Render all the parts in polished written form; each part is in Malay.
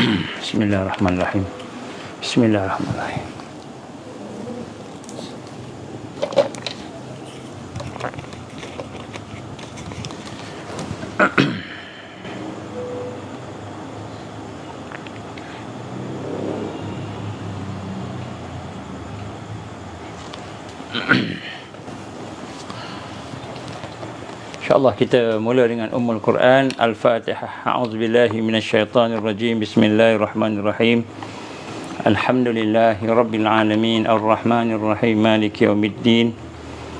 Bismillahirrahmanirrahim. Bismillahirrahmanirrahim. InsyaAllah kita mula dengan Ummul Quran. Al-Fatihah. A'udzubillahi minasyaitanirrajim. Bismillahirrahmanirrahim. Alhamdulillahi Rabbil Alamin. Ar-Rahmanirrahim. Maliki yaumiddin.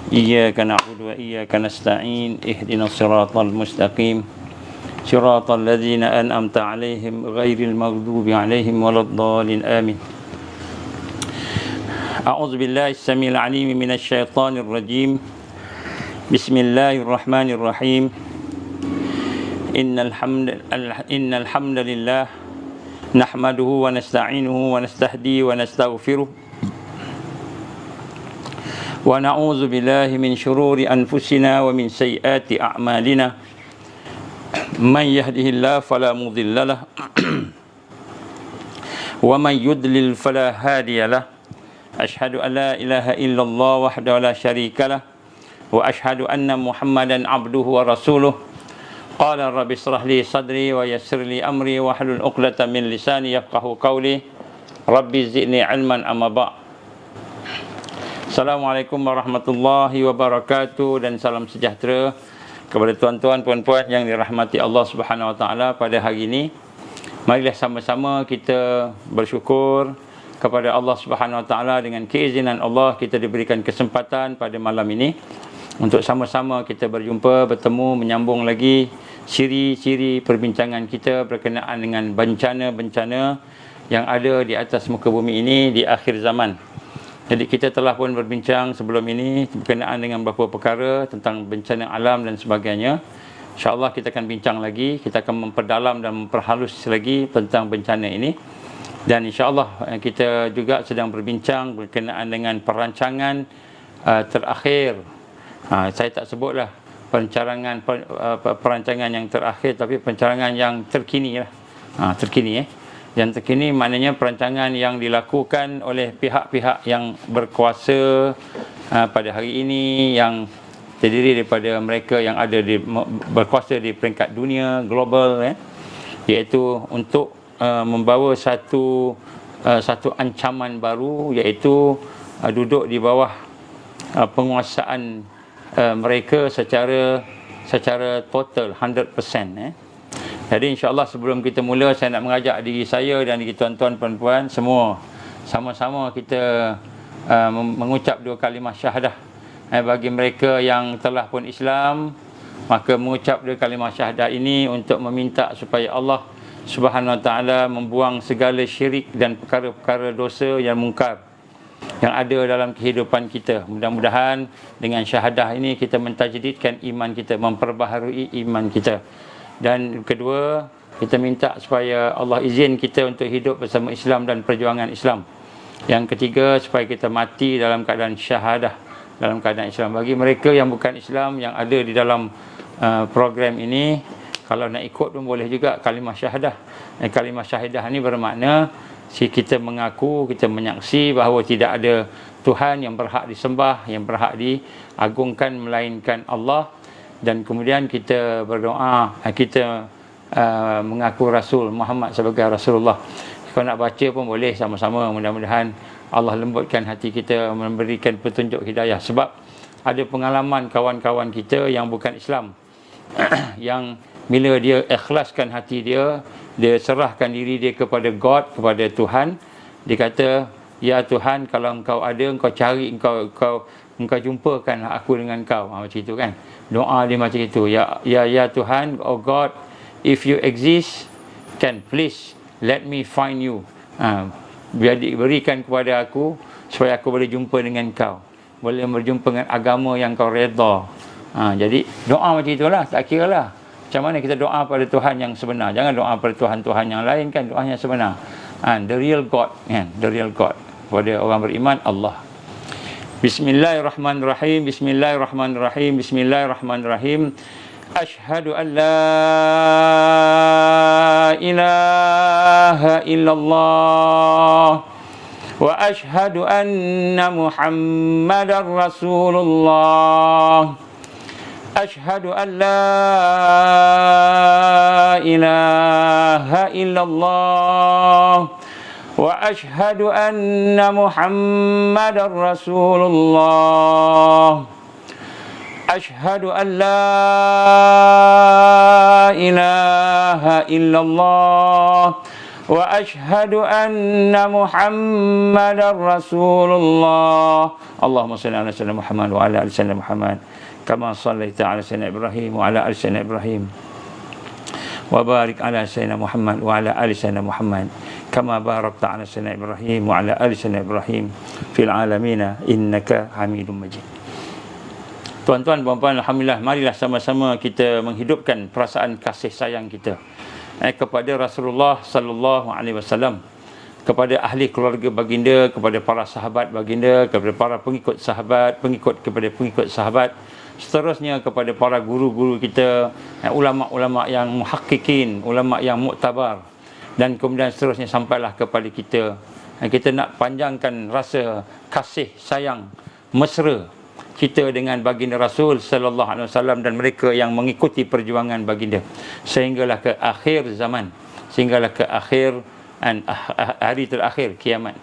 Iyyaka na'budu wa iyyaka nasta'in. Ihdinas siratal mustaqim. Siratal ladzina an'amta 'alaihim ghairil maghdubi 'alaihim waladdallin. Amin. A'udzubillahi as-sami'il 'alim minasyaitanir rajim. Bismillahirrahmanirrahim. Innal hamdalillah nahmaduhu wa nasta'inuhu wa nastahdi wa nastaghfiruh wa na'udzu billahi min shururi anfusina wa min sayyiati a'malina. Man yahdihillahu fala mudilla lahu wa man yudlil fala hadiya lahu. Asyhadu an la ilaha illallah wahdahu la syarika lahu wa ashhadu anna Muhammadan abduhu wa rasuluh. Qala rabbi israh li sadri wa yassir li amri wa hlul 'uqdatam min lisani yafqahu qawli. Rabbi zidni ilman amma ba'. Assalamualaikum warahmatullahi wabarakatuh, dan salam sejahtera kepada tuan-tuan puan-puan yang dirahmati Allah Subhanahu wa taala pada hari ini. Marilah sama-sama kita bersyukur kepada Allah Subhanahu wa taala. Dengan keizinan Allah kita diberikan kesempatan pada malam ini untuk sama-sama kita berjumpa, bertemu, menyambung lagi ciri-ciri perbincangan kita berkenaan dengan bencana-bencana yang ada di atas muka bumi ini di akhir zaman. Jadi kita telah pun berbincang sebelum ini berkenaan dengan beberapa perkara tentang bencana alam dan sebagainya. InsyaAllah kita akan bincang lagi, kita akan memperdalam dan memperhalus lagi tentang bencana ini. Dan insyaAllah kita juga sedang berbincang berkenaan dengan perancangan terakhir. Saya tak sebutlah perancangan yang terakhir, tapi perancangan yang terkini lah. Terkini Yang terkini maknanya perancangan yang dilakukan oleh pihak-pihak yang berkuasa pada hari ini, yang terdiri daripada mereka yang ada berkuasa di peringkat dunia, global, iaitu untuk membawa satu ancaman baru, iaitu duduk di bawah penguasaan mereka secara total 100%. Jadi insyaAllah sebelum kita mula, saya nak mengajak diri saya dan diri tuan-tuan puan-puan semua sama-sama kita mengucap dua kalimah syahadah. Bagi mereka yang telah pun Islam, maka mengucap dua kalimah syahadah ini untuk meminta supaya Allah Subhanahu wa ta'ala membuang segala syirik dan perkara-perkara dosa yang mungkar yang ada dalam kehidupan kita. Mudah-mudahan dengan syahadah ini kita mentajdidkan iman kita, memperbaharui iman kita. Dan kedua, kita minta supaya Allah izin kita untuk hidup bersama Islam dan perjuangan Islam. Yang ketiga, supaya kita mati dalam keadaan syahadah, dalam keadaan Islam. Bagi mereka yang bukan Islam, yang ada di dalam program ini, kalau nak ikut pun boleh juga kalimah syahadah. Kalimah syahadah ni bermakna kita mengaku, kita menyaksi bahawa tidak ada Tuhan yang berhak disembah, yang berhak diagungkan melainkan Allah. Dan kemudian kita berdoa, kita mengaku Rasul Muhammad sebagai Rasulullah. Kalau nak baca pun boleh sama-sama. Mudah-mudahan Allah lembutkan hati kita, memberikan petunjuk hidayah. Sebab ada pengalaman kawan-kawan kita yang bukan Islam yang bila dia ikhlaskan hati dia, dia serahkan diri dia kepada God, kepada Tuhan, dia kata, ya Tuhan, kalau engkau ada, engkau cari, engkau jumpakan aku dengan kau. Macam itu kan, doa dia macam itu. Ya Tuhan, oh God, if you exist, can please let me find you. Berikan kepada aku supaya aku boleh jumpa dengan kau, boleh berjumpa dengan agama yang kau redha. Jadi doa macam itulah, tak kira lah macam mana kita doa pada Tuhan yang sebenar. Jangan doa pada Tuhan-Tuhan yang lain kan, doa yang sebenar. The real God, kan? The real God. Pada orang beriman, Allah. Bismillahirrahmanirrahim. Bismillahirrahmanirrahim. Bismillahirrahmanirrahim. Ashhadu an la ilaha illallah wa ashhadu anna Muhammadar Rasulullah. Ashhadu an la ilaha illallah wa ashhadu anna Muhammadar Rasulullah. Ashhadu an la ilaha illallah wa ashhadu anna Muhammadar Rasulullah. Allahumma salli ala sayyidina Muhammad wa ala ali sayyidina Muhammad kama shallaita ala sayyidina Ibrahim wa ala ali sayyidina Ibrahim wa barik ala sayyidina Muhammad wa ala ali sayyidina Muhammad kama barakta ala sayyidina Ibrahim wa ala ali sayyidina Ibrahim fil alamin innaka Hamidum Majid. Tuan-tuan, puan-puan, alhamdulillah, marilah sama-sama kita menghidupkan perasaan kasih sayang kita kepada Rasulullah sallallahu alaihi wasallam, kepada ahli keluarga baginda, kepada para sahabat baginda, kepada para pengikut sahabat, kepada pengikut sahabat, seterusnya kepada para guru-guru kita, ulama-ulama yang muhakkikin, ulama yang muktabar, dan kemudian seterusnya sampailah kepada kita. Kita nak panjangkan rasa kasih sayang mesra kita dengan baginda Rasul sallallahu alaihi wasallam dan mereka yang mengikuti perjuangan baginda sehinggalah ke akhir zaman, sehinggalah ke akhir hari terakhir kiamat.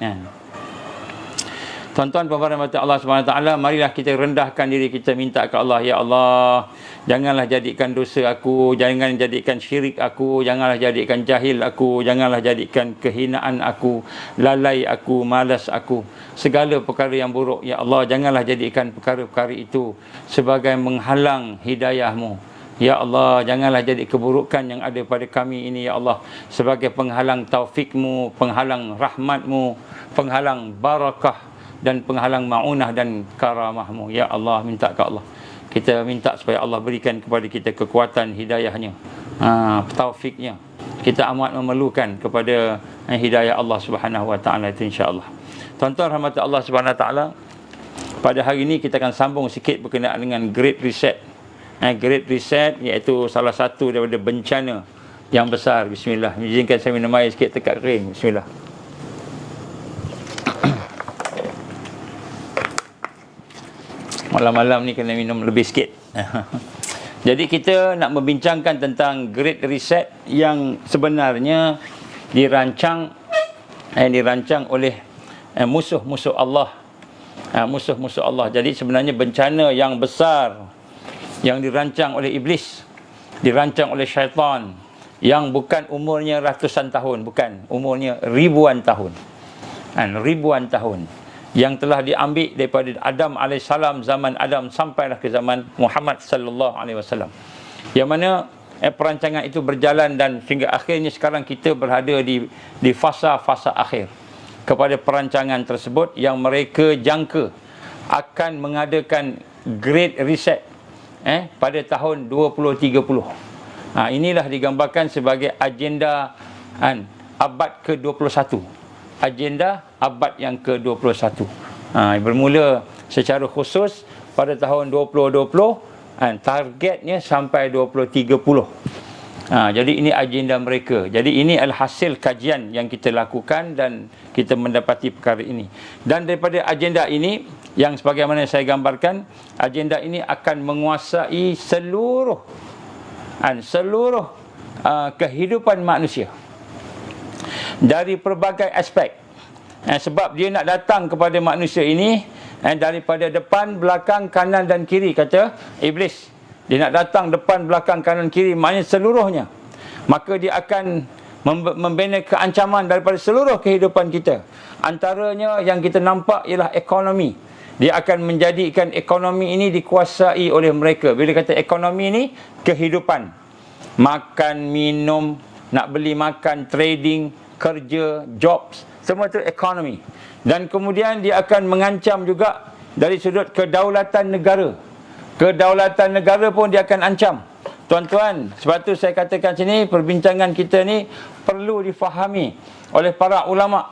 Tuan-tuan, puan-puan rahmat Allah Subhanahu Wa Taala, marilah kita rendahkan diri kita, minta ke Allah, ya Allah, janganlah jadikan dosa aku, jangan jadikan syirik aku, janganlah jadikan jahil aku, janganlah jadikan kehinaan aku, lalai aku, malas aku, segala perkara yang buruk, ya Allah, janganlah jadikan perkara-perkara itu sebagai menghalang hidayah-Mu. Ya Allah, janganlah jadi keburukan yang ada pada kami ini, ya Allah, sebagai penghalang taufik-Mu, penghalang rahmat-Mu, penghalang barakah dan penghalang ma'unah dan karamah-Mu. Ya Allah, minta ke Allah. Kita minta supaya Allah berikan kepada kita kekuatan hidayahnya, taufiknya. Kita amat memerlukan kepada hidayah Allah Subhanahu Wa Taala itu, insya-Allah. Tuan-tuan rahmat Allah Subhanahu Wa Taala, pada hari ini kita akan sambung sikit berkenaan dengan Great Reset. Great Reset iaitu salah satu daripada bencana yang besar. Bismillah. Izinkan saya minum air sikit dekat kering. Bismillah. Malam-malam ni kena minum lebih sikit. Jadi kita nak membincangkan tentang Great Reset yang sebenarnya dirancang oleh musuh-musuh Allah. Musuh-musuh Allah. Jadi sebenarnya bencana yang besar yang dirancang oleh iblis, dirancang oleh syaitan, yang bukan umurnya ratusan tahun, bukan, umurnya ribuan tahun. Ribuan tahun yang telah diambil daripada Adam alaihissalam, zaman Adam sampailah ke zaman Muhammad sallallahu alaihi wasallam. Yang mana perancangan itu berjalan dan sehingga akhirnya sekarang kita berada di fasa-fasa akhir kepada perancangan tersebut yang mereka jangka akan mengadakan Great Reset pada tahun 2030. Inilah digambarkan sebagai agenda abad ke-21. Agenda abad yang ke-21. Bermula secara khusus pada tahun 2020, targetnya sampai 2030. Jadi ini agenda mereka. Jadi ini adalah hasil kajian yang kita lakukan dan kita mendapati perkara ini. Dan daripada agenda ini, yang sebagaimana saya gambarkan, agenda ini akan menguasai seluruh kehidupan manusia dari pelbagai aspek. Sebab dia nak datang kepada manusia ini daripada depan, belakang, kanan dan kiri, kata iblis. Dia nak datang depan, belakang, kanan, kiri, maknanya seluruhnya. Maka dia akan membina keancaman daripada seluruh kehidupan kita. Antaranya yang kita nampak ialah ekonomi. Dia akan menjadikan ekonomi ini dikuasai oleh mereka. Bila kata ekonomi ini, kehidupan. Makan, minum, nak beli makan, trading, kerja, jobs, semua itu ekonomi. Dan kemudian dia akan mengancam juga dari sudut kedaulatan negara. Kedaulatan negara pun dia akan ancam. Tuan-tuan, sebab tu saya katakan sini, perbincangan kita ni perlu difahami oleh para ulama.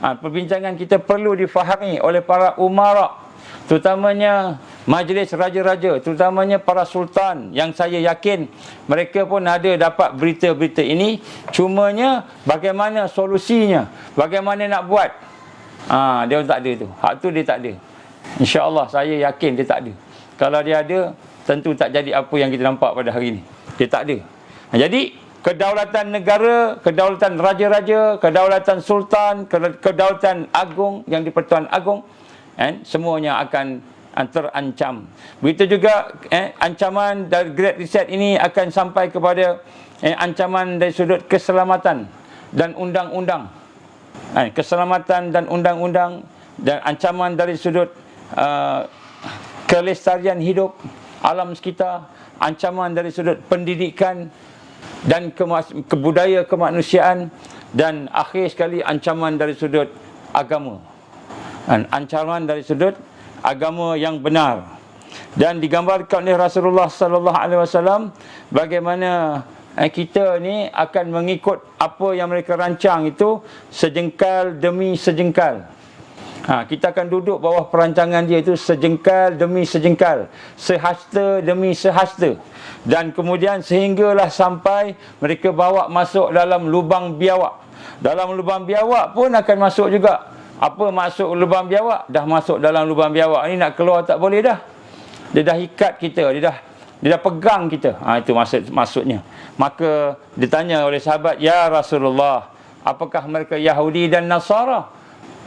Perbincangan kita perlu difahami oleh para umara, terutamanya majlis raja-raja, terutamanya para sultan, yang saya yakin mereka pun ada dapat berita-berita ini. Cumanya bagaimana solusinya, bagaimana nak buat, dia tak ada tu. Hak tu dia tak ada. InsyaAllah saya yakin dia tak ada. Kalau dia ada, tentu tak jadi apa yang kita nampak pada hari ini. Dia tak ada. Jadi kedaulatan negara, kedaulatan raja-raja, kedaulatan sultan, kedaulatan agung yang di Pertuan Agong, semuanya akan terancam. Begitu juga ancaman dari Great Reset ini akan sampai kepada ancaman dari sudut keselamatan dan undang-undang. Keselamatan dan undang-undang, dan ancaman dari sudut kelestarian hidup alam sekitar, ancaman dari sudut pendidikan dan kebudaya kemanusiaan, dan akhir sekali ancaman dari sudut agama. Ancaman dari sudut agama yang benar. Dan digambarkan oleh Rasulullah sallallahu alaihi wasallam bagaimana kita ni akan mengikut apa yang mereka rancang itu sejengkal demi sejengkal. Kita akan duduk bawah perancangan dia itu sejengkal demi sejengkal, sehasta demi sehasta. Dan kemudian sehinggalah sampai mereka bawa masuk dalam lubang biawak. Dalam lubang biawak pun akan masuk juga. Apa masuk lubang biawak? Dah masuk dalam lubang biawak ni, nak keluar tak boleh dah. Dia dah ikat kita, dia dah pegang kita. Itu maksudnya. Maka ditanya oleh sahabat, "Ya Rasulullah, apakah mereka Yahudi dan Nasara?"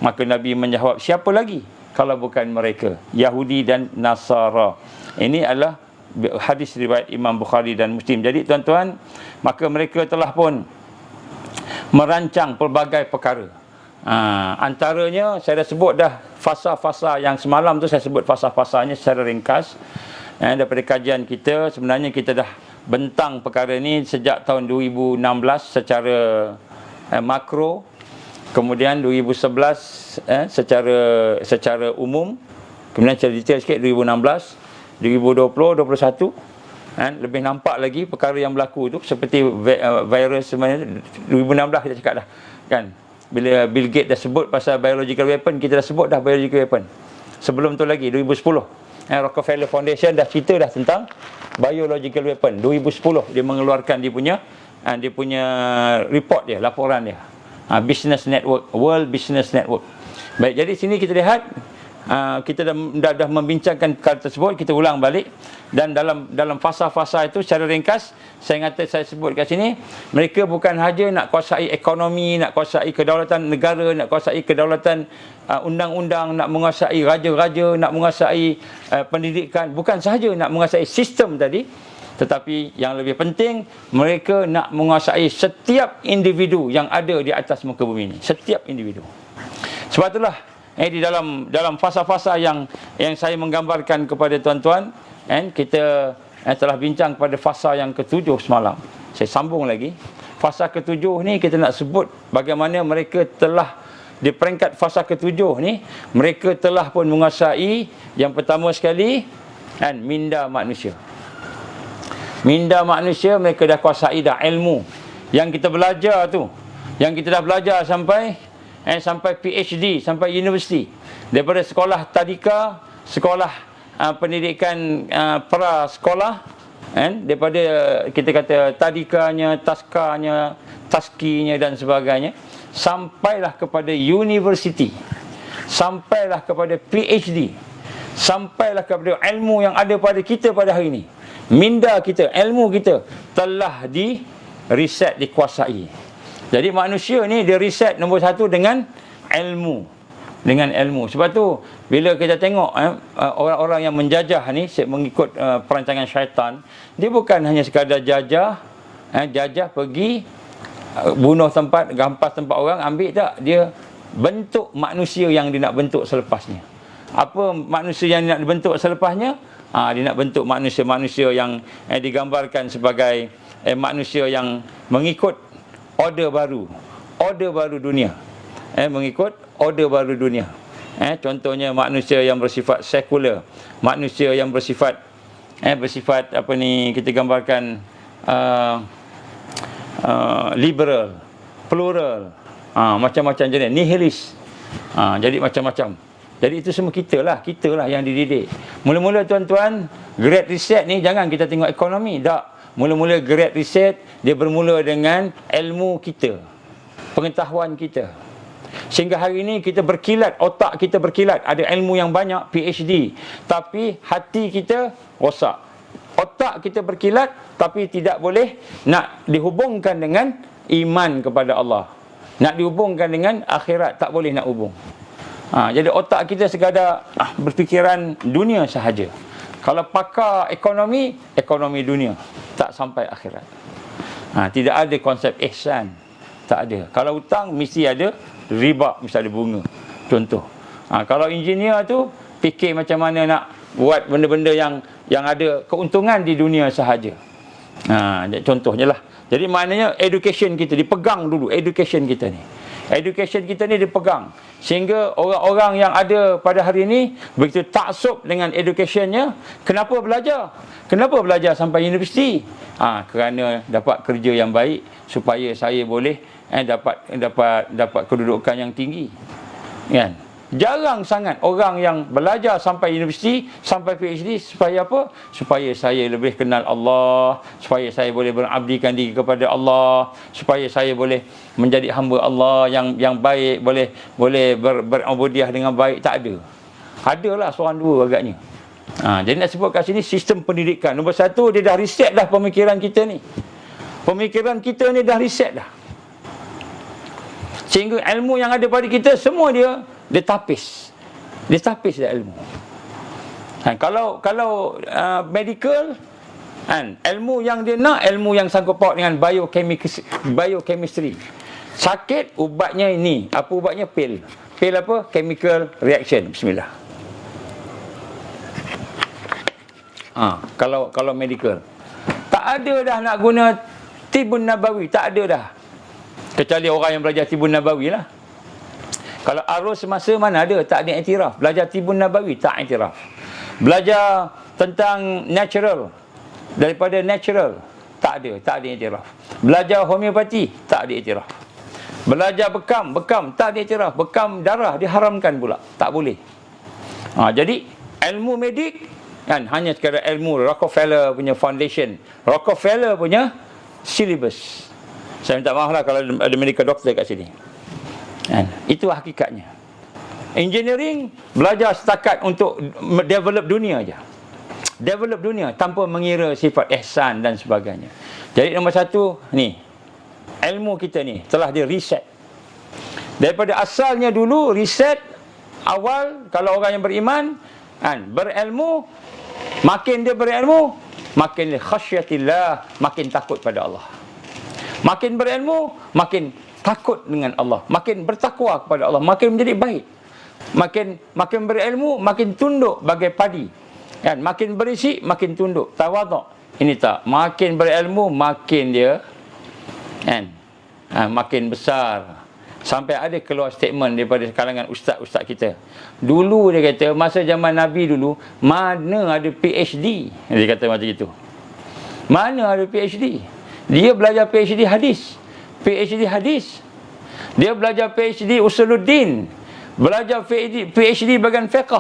Maka Nabi menjawab, "Siapa lagi kalau bukan mereka? Yahudi dan Nasara." Ini adalah hadis riwayat Imam Bukhari dan Muslim. Jadi tuan-tuan, maka mereka telah pun merancang pelbagai perkara. Antaranya saya dah sebut dah fasa-fasa yang semalam tu, saya sebut fasa-fasanya secara ringkas. Daripada kajian kita, sebenarnya kita dah bentang perkara ni sejak tahun 2016 secara makro, kemudian 2011 secara umum, kemudian secara detail sikit 2016, 2020, 2021. Lebih nampak lagi perkara yang berlaku tu, seperti virus sebenarnya 2016 kita cakap dah kan. Bila Bill Gates dah sebut pasal biological weapon, kita dah sebut dah biological weapon. Sebelum tu lagi 2010, Rockefeller Foundation dah cerita dah tentang biological weapon. 2010 dia mengeluarkan dia punya report dia, laporan dia. Business Network, World Business Network. Baik, jadi sini kita lihat kita dah membincangkan perkara tersebut. Kita ulang balik, dan dalam fasa-fasa itu secara ringkas saya sebut kat sini, mereka bukan sahaja nak kuasai ekonomi, nak kuasai kedaulatan negara, nak kuasai kedaulatan undang-undang, nak menguasai raja-raja, nak menguasai pendidikan, bukan sahaja nak menguasai sistem tadi, tetapi yang lebih penting, mereka nak menguasai setiap individu yang ada di atas muka bumi ini, setiap individu. Sebab itulah di dalam fasa-fasa yang saya menggambarkan kepada tuan-tuan, kita telah bincang pada fasa yang ketujuh semalam. Saya sambung lagi. Fasa ketujuh ni kita nak sebut bagaimana mereka telah di peringkat fasa ketujuh ni, mereka telah pun menguasai yang pertama sekali minda manusia. Minda manusia mereka dah kuasai dah, ilmu yang kita belajar tu, yang kita dah belajar sampai PhD, sampai universiti. Daripada sekolah tadika, sekolah pendidikan pra-sekolah, daripada kita kata tadikanya, taskanya, taskinya dan sebagainya, sampailah kepada universiti, sampailah kepada PhD, sampailah kepada ilmu yang ada pada kita pada hari ini. Minda kita, ilmu kita telah di-reset, dikuasai. Jadi manusia ni dia reset nombor satu dengan ilmu. Dengan ilmu. Sebab tu bila kita tengok orang-orang yang menjajah ni mengikut perancangan syaitan, dia bukan hanya sekadar jajah pergi bunuh tempat, gampas tempat orang, ambil tak. Dia bentuk manusia yang dia nak bentuk selepasnya. Apa manusia yang dia nak bentuk selepasnya? Dia nak bentuk manusia-manusia yang digambarkan sebagai manusia yang mengikut order baru dunia. Mengikut order baru dunia. Contohnya manusia yang bersifat sekular, manusia yang bersifat kita gambarkan liberal, plural, macam-macam jenis, nihilis. Jadi macam-macam. Jadi itu semua kita lah yang dididik. Mula-mula tuan-tuan, Great Reset ni jangan kita tengok ekonomi, tak. Mula-mula Great Reset dia bermula dengan ilmu kita, pengetahuan kita. Sehingga hari ini kita berkilat, otak kita berkilat, ada ilmu yang banyak, PhD, tapi hati kita rosak. Otak kita berkilat, tapi tidak boleh nak dihubungkan dengan iman kepada Allah, nak dihubungkan dengan akhirat, tak boleh nak hubung. Jadi otak kita sekadar berfikiran dunia sahaja. Kalau pakar ekonomi, ekonomi dunia, tak sampai akhirat. Tidak ada konsep ihsan, tak ada. Kalau hutang mesti ada riba, mesti ada bunga. Contoh. Kalau engineer tu fikir macam mana nak buat benda-benda yang ada keuntungan di dunia sahaja. Contohnya lah. Jadi maknanya education kita dipegang dulu, education kita ni. Education kita ni dipegang. Sehingga orang-orang yang ada pada hari ini begitu taksub dengan educationnya. Kenapa belajar? Kenapa belajar sampai universiti? Kerana dapat kerja yang baik, supaya saya boleh dapat kedudukan yang tinggi. Kan? Jarang sangat orang yang belajar sampai universiti, sampai PhD, supaya apa? Supaya saya lebih kenal Allah, supaya saya boleh mengabdikan diri kepada Allah, supaya saya boleh menjadi hamba Allah yang baik, boleh berabudiah dengan baik. Tak ada. Adalah seorang dua agaknya. Jadi nak sebut kat sini sistem pendidikan. Nombor satu, dia dah reset dah pemikiran kita ni. Pemikiran kita ni dah reset dah. Sehingga ilmu yang ada pada kita semua dia tapis. Dia tapis dah ilmu. Kalau medical, ilmu yang dia nak, ilmu yang sangkut paut dengan biochemistry. Sakit, ubatnya ini. Apa ubatnya? Pil. Pil apa? Chemical reaction. Bismillah. Kalau medical, tak ada dah nak guna Tibun Nabawi. Tak ada dah. Kecuali orang yang belajar Tibun Nabawi lah. Kalau arus semasa mana ada, tak ada iktiraf. Belajar Tibun Nabawi, tak iktiraf. Belajar tentang natural, daripada natural, tak ada iktiraf. Belajar homeopati, tak ada iktiraf. Belajar bekam, tak ada iktiraf. Bekam darah diharamkan pula, tak boleh. Jadi ilmu medik kan hanya sekadar ilmu Rockefeller punya foundation, Rockefeller punya syllabus. Saya minta maaf lah kalau ada medical doctor kat sini. Itu hakikatnya. Engineering belajar setakat untuk develop dunia aja. Develop dunia tanpa mengira sifat ihsan dan sebagainya. Jadi nombor satu ni, ilmu kita ni telah di reset. Daripada asalnya dulu reset awal, kalau orang yang beriman berilmu, makin dia berilmu, makin dia khasyatillah, makin takut pada Allah. Makin berilmu, makin takut dengan Allah, makin bertakwa kepada Allah, makin menjadi baik. Makin berilmu, makin tunduk bagai padi. Kan? Makin berisi, makin tunduk, tawaduk. Ini tak. Makin berilmu, makin dia makin besar. Sampai ada keluar statement daripada kalangan ustaz-ustaz kita. Dulu dia kata, masa zaman Nabi dulu, mana ada PhD? Dia kata macam itu. Mana ada PhD? Dia belajar PhD hadis. Dia belajar PhD Usuluddin, belajar PhD bagian fiqh.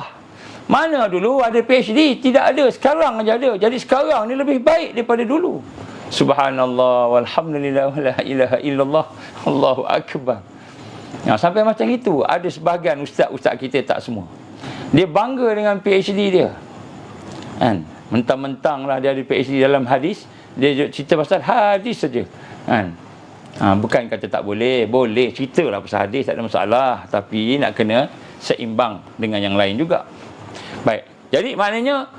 Mana dulu ada PhD? Tidak ada. Sekarang aja ada. Jadi sekarang ni lebih baik daripada dulu. Subhanallah walhamdulillah wala ilaha illallah Allahu akbar. Sampai macam itu. Ada sebahagian ustaz-ustaz kita, tak semua. Dia bangga dengan PhD dia. Mentang-mentang lah dia ada PhD dalam hadis, dia cerita pasal hadis saja. Bukan kata tak boleh, boleh ceritalah pasal hadis, tak ada masalah, tapi nak kena seimbang dengan yang lain juga. Baik. Jadi maknanya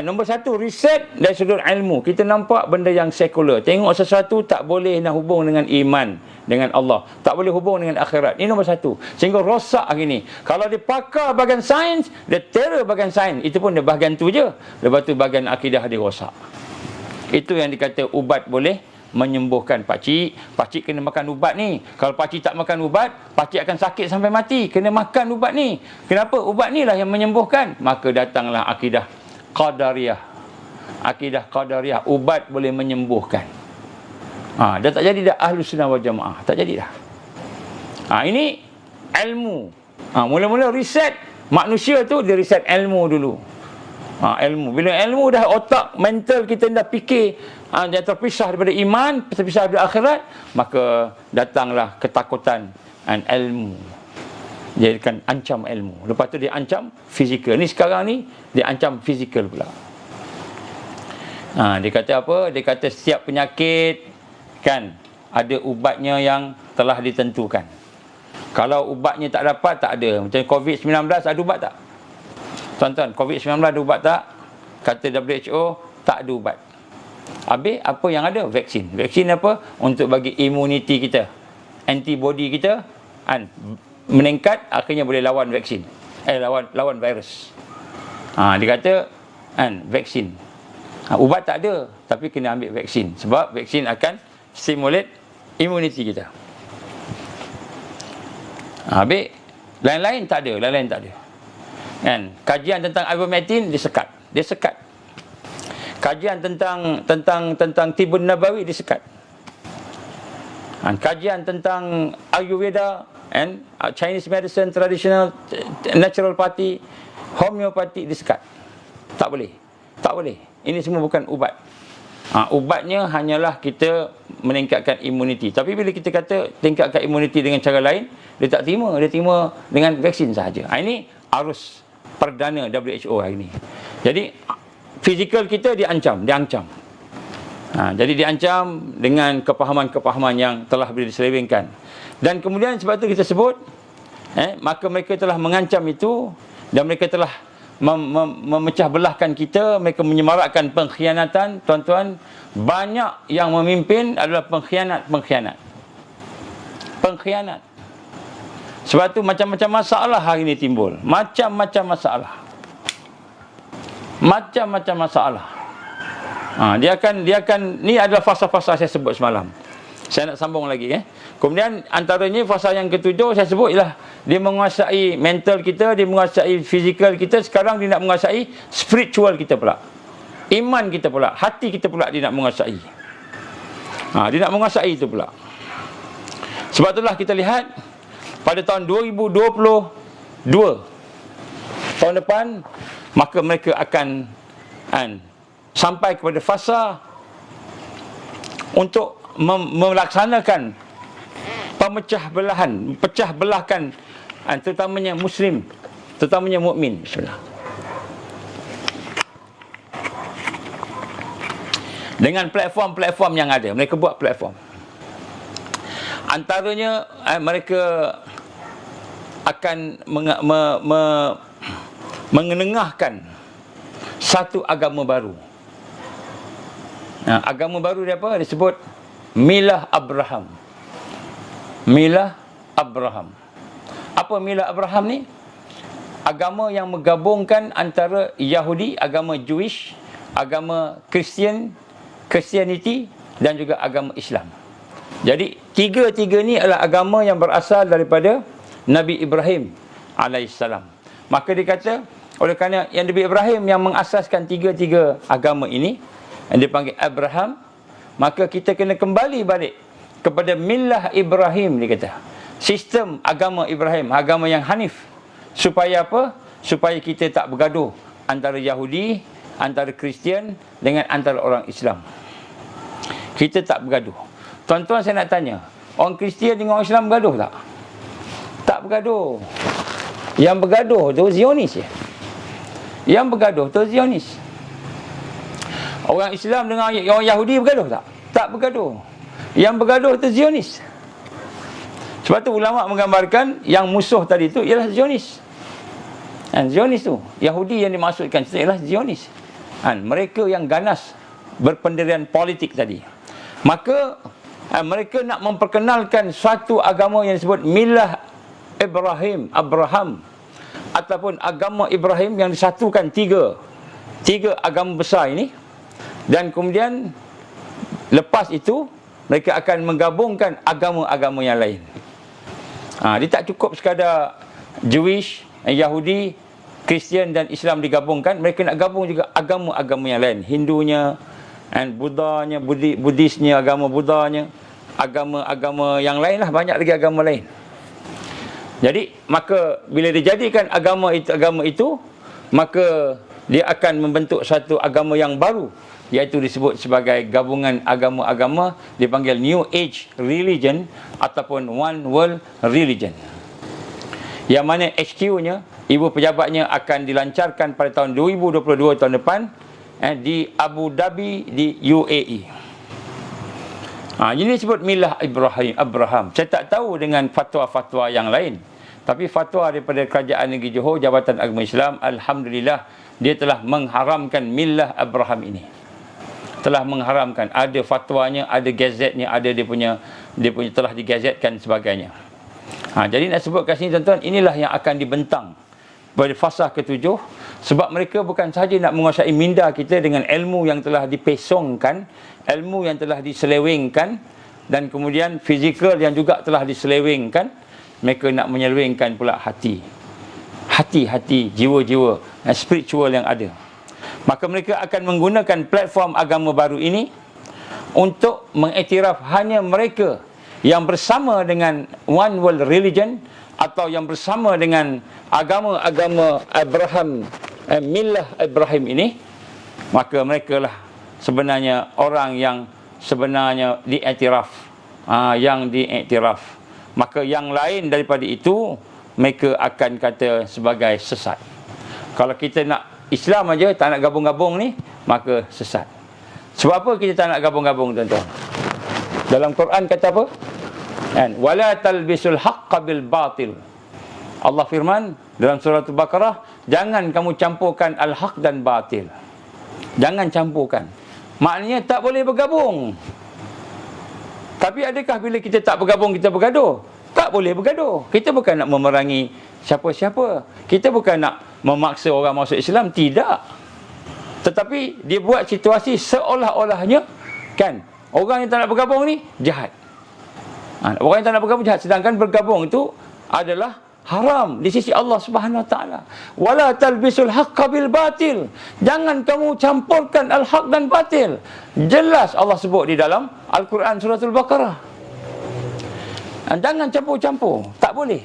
nombor satu, riset dari sudut ilmu. Kita nampak benda yang sekular. Tengok sesuatu tak boleh nak hubung dengan iman, dengan Allah. Tak boleh hubung dengan akhirat. Ini nombor satu. Sehingga rosak hari ni. Kalau dia pakar bahagian sains, dia terror bahagian sains. Itu pun dia bahagian tu je. Lepas tu bahagian akidah dia rosak. Itu yang dikata ubat boleh menyembuhkan pakcik. Pakcik kena makan ubat ni. Kalau pakcik tak makan ubat, pakcik akan sakit sampai mati. Kena makan ubat ni. Kenapa? Ubat ni lah yang menyembuhkan. Maka datanglah akidah Qadariyah. Akidah Qadariyah. Ubat boleh menyembuhkan. Dah tak jadi dah Ahlus Sunnah wal Jamaah. Tak jadi dah. Ini ilmu. Mula-mula riset Manusia tu dia riset ilmu dulu. Ilmu. Bila ilmu dah, otak mental kita dah fikir dia terpisah daripada iman, terpisah daripada akhirat, maka datanglah ketakutan dan ilmu. Dia akan ancam ilmu. Lepas tu dia ancam fizikal. Ni sekarang ni dia ancam fizikal pula. Dia kata apa? Dia kata setiap penyakit kan ada ubatnya yang telah ditentukan. Kalau ubatnya tak dapat, tak ada. Macam COVID-19 ada ubat tak? Tuan-tuan, COVID-19 ada ubat tak? Kata WHO, tak ada ubat. Habis, apa yang ada? Vaksin. Vaksin apa? Untuk bagi imuniti kita. Antibody kita meningkat, akhirnya boleh lawan vaksin. Lawan virus. Dia kata, vaksin. Ubat tak ada, tapi kena ambil vaksin. Sebab vaksin akan stimulate imuniti kita. Habis, lain-lain tak ada. Kan? Kajian tentang ivermectin disekat. Kajian tentang tibun nabawi disekat. Kajian tentang Ayurveda and Chinese medicine, traditional, natural party, homeopati disekat. Tak boleh. Ini semua bukan ubat. Ubatnya hanyalah kita meningkatkan imuniti. Tapi bila kita kata tingkatkan imuniti dengan cara lain, dia tak terima. Dia terima dengan vaksin sahaja. Ini arus perdana WHO hari ini. Jadi fizikal kita diancam. Jadi diancam dengan kepahaman-kepahaman yang telah diselewengkan. Dan kemudian sebab itu kita sebut maka mereka telah mengancam itu, dan mereka telah memecah belahkan kita. Mereka menyemarakkan pengkhianatan. Tuan-tuan, banyak yang memimpin adalah pengkhianat. Sebab tu macam-macam masalah hari ini timbul. Macam-macam masalah. Dia akan ni adalah fasa-fasa saya sebut semalam. Saya nak sambung lagi. Kemudian antaranya fasa yang ketujuh saya sebut ialah dia menguasai mental kita, dia menguasai fizikal kita. Sekarang dia nak menguasai spiritual kita pula. Iman kita pula, hati kita pula dia nak menguasai. Dia nak menguasai itu pula. Sebab itulah kita lihat pada tahun 2022, tahun depan, maka mereka akan sampai kepada fasa untuk melaksanakan pecah belahkan terutamanya Muslim, terutamanya mukmin. Bismillah. Dengan platform-platform yang ada, mereka buat platform. Antaranya mereka akan mengenengahkan satu agama baru. Agama baru dia apa? Disebut Milah Abraham. Apa Milah Abraham ni? Agama yang menggabungkan antara Yahudi, agama Jewish, agama Christianity dan juga agama Islam. Jadi tiga-tiga ni adalah agama yang berasal daripada Nabi Ibrahim alaihissalam. Maka dikata oleh kerana yang Nabi Ibrahim yang mengasaskan tiga-tiga agama ini, yang dipanggil Abraham, maka kita kena kembali balik kepada Millah Ibrahim, dia kata. Sistem agama Ibrahim, agama yang Hanif. Supaya apa? Supaya kita tak bergaduh antara Yahudi, antara Kristian dengan antara orang Islam. Kita tak bergaduh. Tuan-tuan, saya nak tanya, orang Kristian dengan orang Islam bergaduh tak? Tak bergaduh. Yang bergaduh tu Zionis je. Yang bergaduh tu Zionis. Orang Islam dengan orang Yahudi bergaduh tak? Tak bergaduh. Yang bergaduh tu Zionis. Sebab tu ulama menggambarkan yang musuh tadi tu ialah Zionis. Zionis tu, Yahudi yang dimaksudkan ialah Zionis. Mereka yang ganas berpendirian politik tadi. Maka mereka nak memperkenalkan suatu agama yang disebut Milah Abraham, ataupun agama Ibrahim yang disatukan tiga agama besar ini. Dan kemudian lepas itu mereka akan menggabungkan agama-agama yang lain. Dia tak cukup sekadar Jewish, Yahudi, Kristian dan Islam digabungkan. Mereka nak gabung juga agama-agama yang lain. Hindunya, Buddhanya, Buddhisnya, agama Buddhanya, agama-agama yang lain lah, banyak lagi agama lain. Jadi maka bila dijadikan agama itu, maka dia akan membentuk satu agama yang baru, iaitu disebut sebagai gabungan agama-agama, dipanggil New Age Religion ataupun One World Religion. Yang mana HQ-nya, ibu pejabatnya akan dilancarkan pada tahun 2022 tahun depan di Abu Dhabi di UAE. Ini disebut milah Abraham. Saya tak tahu dengan fatwa-fatwa yang lain. Tapi fatwa daripada Kerajaan Negeri Johor, Jabatan Agama Islam, alhamdulillah, dia telah mengharamkan milah Abraham ini. Telah mengharamkan. Ada fatwanya, ada gazetnya, ada dia punya telah digazetkan sebagainya. Jadi nak sebut kat sini tuan-tuan, inilah yang akan dibentang pada fasa ke-7, sebab mereka bukan sahaja nak menguasai minda kita dengan ilmu yang telah dipesongkan, ilmu yang telah diselewengkan, dan kemudian fizikal yang juga telah diselewengkan. Mereka nak menyelewengkan pula hati, jiwa-jiwa spiritual yang ada. Maka mereka akan menggunakan platform agama baru ini untuk mengiktiraf hanya mereka yang bersama dengan One World Religion atau yang bersama dengan agama-agama Abraham, milah Abraham ini. Maka mereka lah sebenarnya orang yang sebenarnya diiktiraf, yang diiktiraf. Maka yang lain daripada itu, mereka akan kata sebagai sesat. Kalau kita nak Islam aja, tak nak gabung-gabung ni, maka sesat. Sebab apa kita tak nak gabung-gabung, tuan-tuan? Dalam Quran kata apa? Wala talbisul haqqa bil batil. Allah firman dalam surah Al-Baqarah, jangan kamu campurkan al-haq dan batil. Jangan campurkan. Maknanya tak boleh bergabung. Tapi adakah bila kita tak bergabung, kita bergaduh? Tak boleh bergaduh. Kita bukan nak memerangi siapa-siapa. Kita bukan nak memaksa orang masuk Islam. Tidak. Tetapi dia buat situasi seolah-olahnya, kan, orang yang tak nak bergabung ni jahat. Orang yang tak nak bergabung jahat. Sedangkan bergabung itu adalah haram di sisi Allah Subhanahu Wa Taala. Wala talbisul haqqa bil batil. Jangan kamu campurkan al-haq dan batil. Jelas Allah sebut di dalam Al-Quran surah Al-Baqarah. Jangan campur-campur, tak boleh.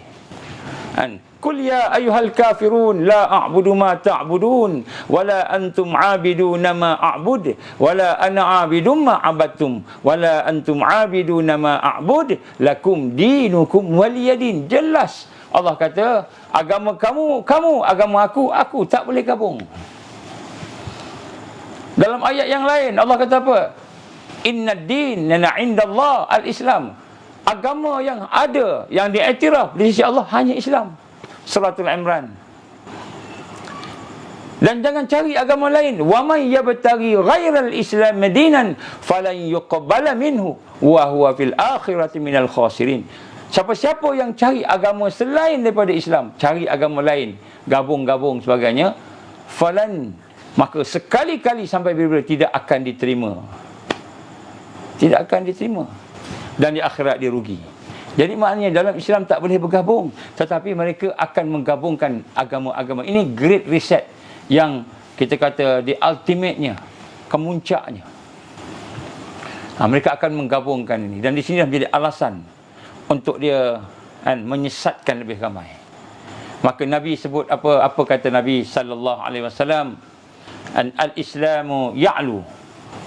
Qul ya ayyuhal kafirun la a'budu ma ta'budun wala antum 'abiduna ma a'bud wala ana 'abidum ma 'abadtum wala antum 'abiduna ma a'bud lakum dinukum waliyadin. Jelas Allah kata, agama kamu, agama aku tak boleh gabung. Dalam ayat yang lain Allah kata apa? Inna ad-dinana 'indallah al-Islam. Agama yang ada, yang diiktiraf di sisi Allah hanya Islam. Suratul Imran. Dan jangan cari agama lain. Wa may yabtaghi ghairal Islam dinan falan yuqbala minhu wa huwa fil akhirati minal khasirin. Siapa-siapa yang cari agama selain daripada Islam, cari agama lain, gabung-gabung sebagainya, falan, maka sekali-kali sampai bila-bila tidak akan diterima. Tidak akan diterima. Dan di akhirat dia rugi. Jadi maknanya dalam Islam tak boleh bergabung, tetapi mereka akan menggabungkan agama-agama. Ini great reset yang kita kata the ultimate-nya, kemuncaknya. Mereka akan menggabungkan ini. Dan di sini menjadi alasan untuk dia menyesatkan lebih ramai. Maka Nabi sebut apa kata Nabi sallallahu alaihi wasallam, al-Islamu ya'lu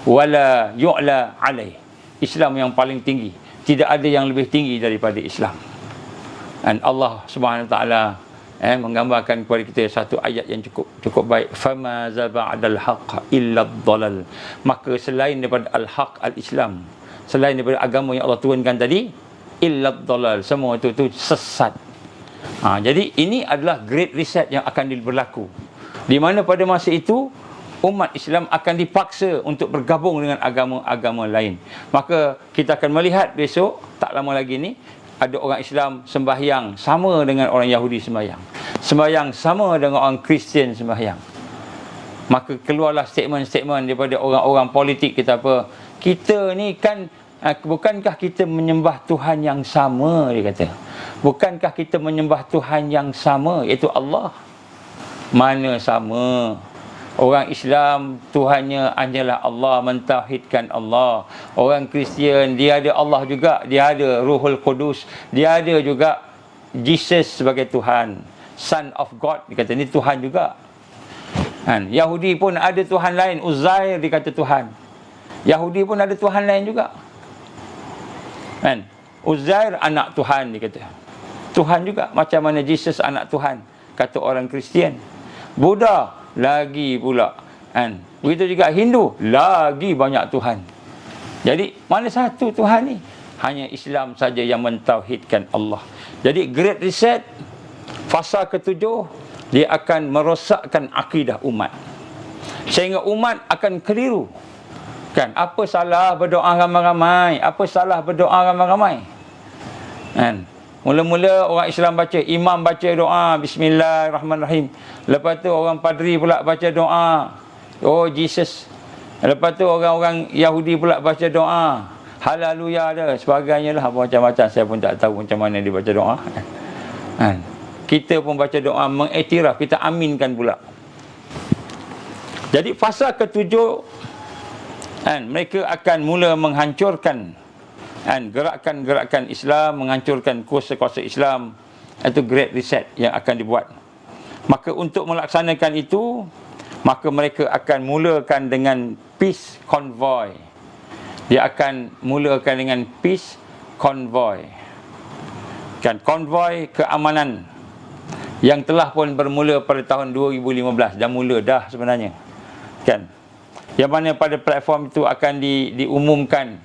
wala yu'la alaih. Islam yang paling tinggi, tidak ada yang lebih tinggi daripada Islam. Dan Allah Subhanahu Wa Taala menggambarkan kepada kita satu ayat yang cukup baik. Fama za ba'dal haqq illa ad-dhalal. Maka selain daripada al-haq al-Islam, selain daripada agama yang Allah turunkan tadi, illa ad-dhalal, semua itu sesat. Jadi ini adalah great reset yang akan berlaku, di mana pada masa itu umat Islam akan dipaksa untuk bergabung dengan agama-agama lain. Maka kita akan melihat besok, tak lama lagi ni, ada orang Islam sembahyang sama dengan orang Yahudi sembahyang, sembahyang sama dengan orang Kristian sembahyang. Maka keluarlah statement-statement daripada orang-orang politik kita apa, kita ni kan, bukankah kita menyembah Tuhan yang sama, dia kata. Bukankah kita menyembah Tuhan yang sama, iaitu Allah? Mana sama? Orang Islam Tuhannya hanyalah Allah, mentauhidkan Allah. Orang Kristian dia ada Allah juga, dia ada Ruhul Qudus, dia ada juga Jesus sebagai Tuhan, Son of God, dia kata ni Tuhan juga. Kan? Yahudi pun ada Tuhan lain, Uzair dikata Tuhan. Yahudi pun ada Tuhan lain juga. Kan? Uzair anak Tuhan, dia kata. Tuhan juga, macam mana Jesus anak Tuhan, kata orang Kristian. Buddha lagi pula. Kan? Begitu juga Hindu, lagi banyak Tuhan. Jadi mana satu Tuhan ni? Hanya Islam saja yang mentauhidkan Allah. Jadi Great Reset, fasa ketujuh, dia akan merosakkan akidah umat. Sehingga umat akan keliru. Kan? Apa salah berdoa ramai-ramai? Apa salah berdoa ramai-ramai? Kan? Mula-mula orang Islam baca, imam baca doa Bismillahirrahmanirrahim. Lepas tu orang padri pula baca doa, oh Jesus. Lepas tu orang-orang Yahudi pula baca doa Haleluya ada, sebagainya lah, macam-macam. Saya pun tak tahu macam mana dia baca doa. Kan? Kita pun baca doa mengiktiraf, kita aminkan pula. Jadi fasa ketujuh, kan, mereka akan mula menghancurkan, kan, gerakan-gerakan Islam, menghancurkan kuasa-kuasa Islam. Itu Great Reset yang akan dibuat. Maka untuk melaksanakan itu, maka mereka akan mulakan dengan Peace Convoy. Dia akan mulakan dengan Peace Convoy. Kan, konvoi keamanan yang telah pun bermula pada tahun 2015. Dah mula dah sebenarnya. Kan? Yang mana pada platform itu akan diumumkan,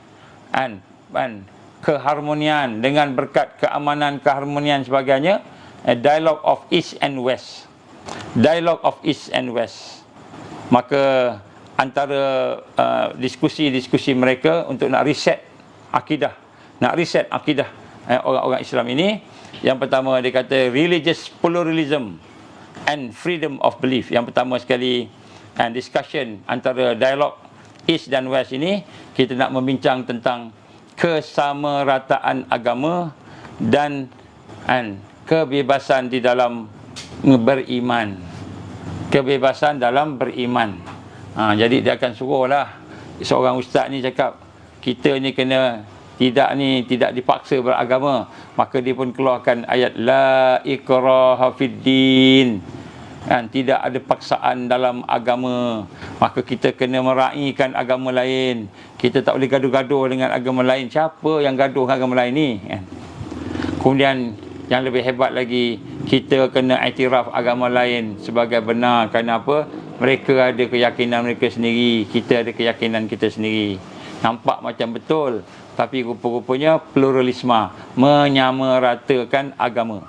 kan, keharmonian dengan berkat keamanan, keharmonian sebagainya. Dialogue of East and West. Dialogue of East and West. Maka antara diskusi-diskusi mereka untuk nak reset akidah, orang-orang Islam ini, yang pertama dia kata religious pluralism and freedom of belief. Yang pertama sekali, discussion antara dialog East dan West ini, kita nak membincang tentang kesamarataan agama dan kebebasan di dalam beriman. Kebebasan dalam beriman. Jadi dia akan suruhlah seorang ustaz ni cakap, kita ni kena tidak dipaksa beragama. Maka dia pun keluarkan ayat la ikraha fiddin. Tidak ada paksaan dalam agama. Maka kita kena meraihkan agama lain. Kita tak boleh gaduh-gaduh dengan agama lain. Siapa yang gaduh dengan agama lain ni? Kemudian yang lebih hebat lagi, kita kena iktiraf agama lain sebagai benar. Kerana apa? Mereka ada keyakinan mereka sendiri, kita ada keyakinan kita sendiri. Nampak macam betul, tapi rupa-rupanya pluralisme, menyamaratakan agama.